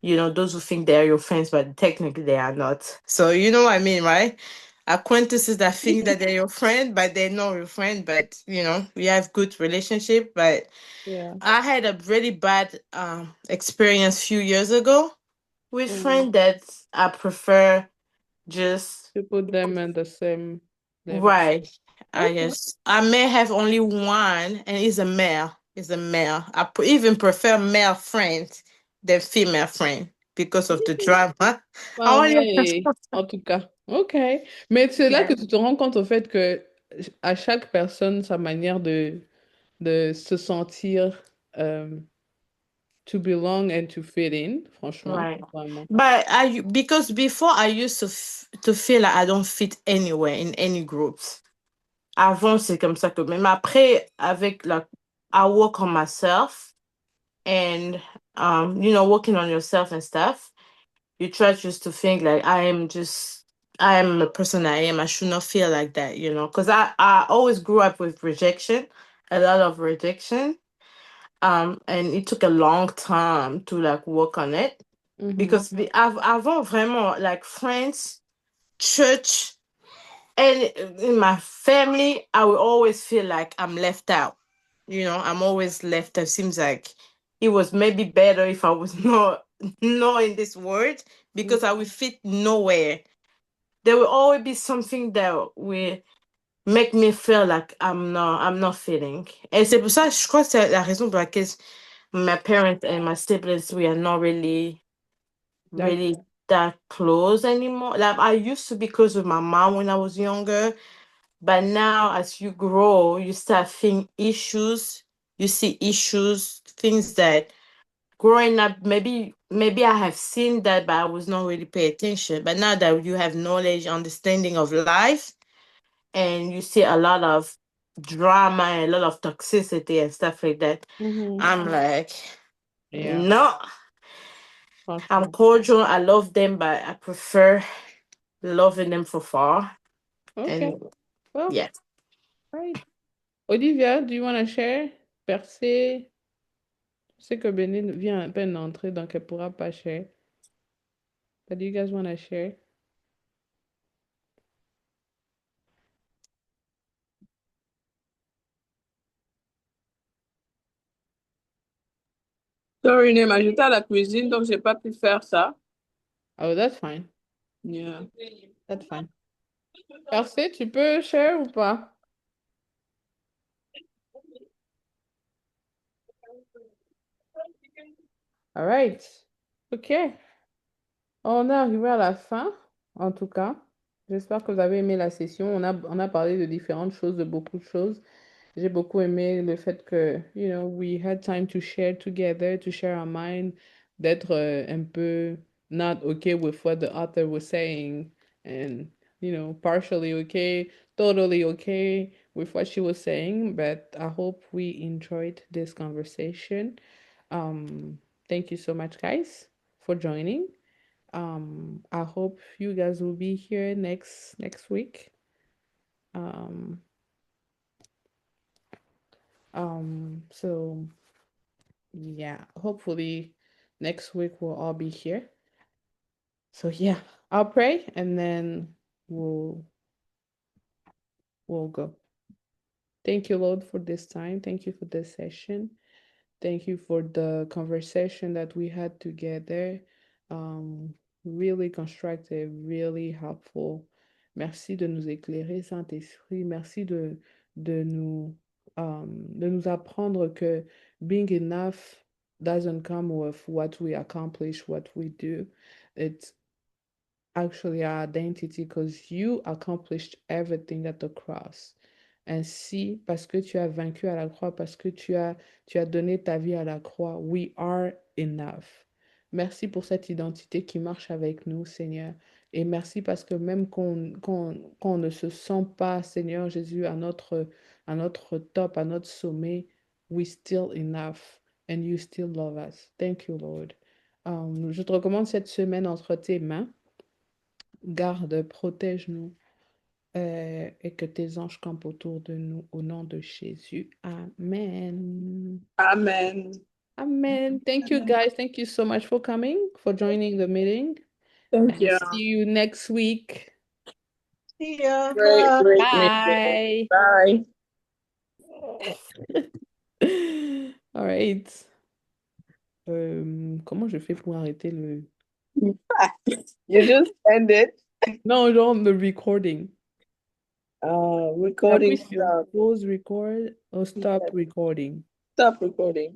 those who think they're your friends, but technically they are not. So you know what I mean, right? Acquaintances that think that they're your friend, but they're not your friend, but we have good relationship. But Yeah. I had a really bad experience few years ago with Mm. friend that I prefer just To put them in the same level. right. I Okay. guess I may have only one, and he's a male. He's a male. Even prefer male friends than female friend because of the drama. I only Pareil, en tout cas. OK. Mais c'est là yeah. que tu te rends compte au fait que à chaque personne, sa manière de se sentir to belong and to fit in, franchement, Right. vraiment. But because before I used to feel like I don't fit anywhere in any groups. Avant, c'est comme ça que même après, avec I work on myself and working on yourself and stuff. You try just to think like I am the person I am. I should not feel like that, because I always grew up with rejection, a lot of rejection. And it took a long time to like work on it Mhm. because avant vraiment like friends, church, and in my family, I will always feel like I'm left out. I'm always left out. Seems like it was maybe better if I was not in this world because I will fit nowhere. There will always be something that will make me feel like I'm not fitting. Et c'est pour ça, je crois que c'est la raison pour laquelle my parents and my siblings, we are not D'accord. really that close anymore. Like I used to be close with my mom when I was younger, but now as you grow, you start seeing issues. You see issues, things that growing up, maybe I have seen that, but I was not really pay attention. But now that you have knowledge, understanding of life, and you see a lot of drama and a lot of toxicity and stuff like that, Mhm. I'm like, Yeah, no, I'm franchement. cordial. I love them, but I prefer loving them from far. Okay. And Well, yeah. right. Olivia, do you want to share? Percer. Je sais que Benin vient à peine d'entrer, donc elle pourra pas share. But do you guys want to share? Sorry, Nema, j'étais à la cuisine, donc j'ai pas pu faire ça. Oh, that's fine. Yeah. That's fine. Percer, tu peux share ou pas? All right. OK. On est arrivé à la fin, en tout cas. J'espère que vous avez aimé la session. On a parlé de différentes choses, de beaucoup de choses. J'ai beaucoup aimé le fait que, we had time to share together, to share our mind, d'être un peu not okay with what the author was saying, and, partially okay, totally okay with what she was saying. But I hope we enjoyed this conversation. Um, Thank you so much, guys, for joining. I hope you guys will be here next week. Um, so yeah, hopefully next week we'll all be here. So yeah, I'll pray and then we'll we'll go. Thank you, Lord, for this time. Thank you for this session. Thank you for the conversation that we had together. Um, Really constructive, really helpful. Merci de nous éclairer, Saint-Esprit. Merci de nous apprendre que being enough doesn't come with what we accomplish, what we do. It's actually our identity because you accomplished everything at the cross. Ainsi, parce que tu as vaincu à la croix, parce que tu as donné ta vie à la croix, we are enough. Merci pour cette identité qui marche avec nous, Seigneur. Et merci parce que même qu'on ne se sent pas, Seigneur Jésus, à notre top, à notre sommet, we still enough and you still love us. Thank you, Lord. Je te recommande cette semaine entre tes mains. Garde, protège-nous et que tes anges campent autour de nous au nom de Jésus. Amen. Amen. Amen. Thank you, guys. Thank you so much for coming, for joining the meeting. Thank And you. see you next week. See ya. Great, Bye. great meeting. Bye. Bye. All right. Comment je fais pour arrêter le... You just ended. Non, genre le recording. Recording J'appuie sur stop. pause record ou stop Yes. recording. Stop recording.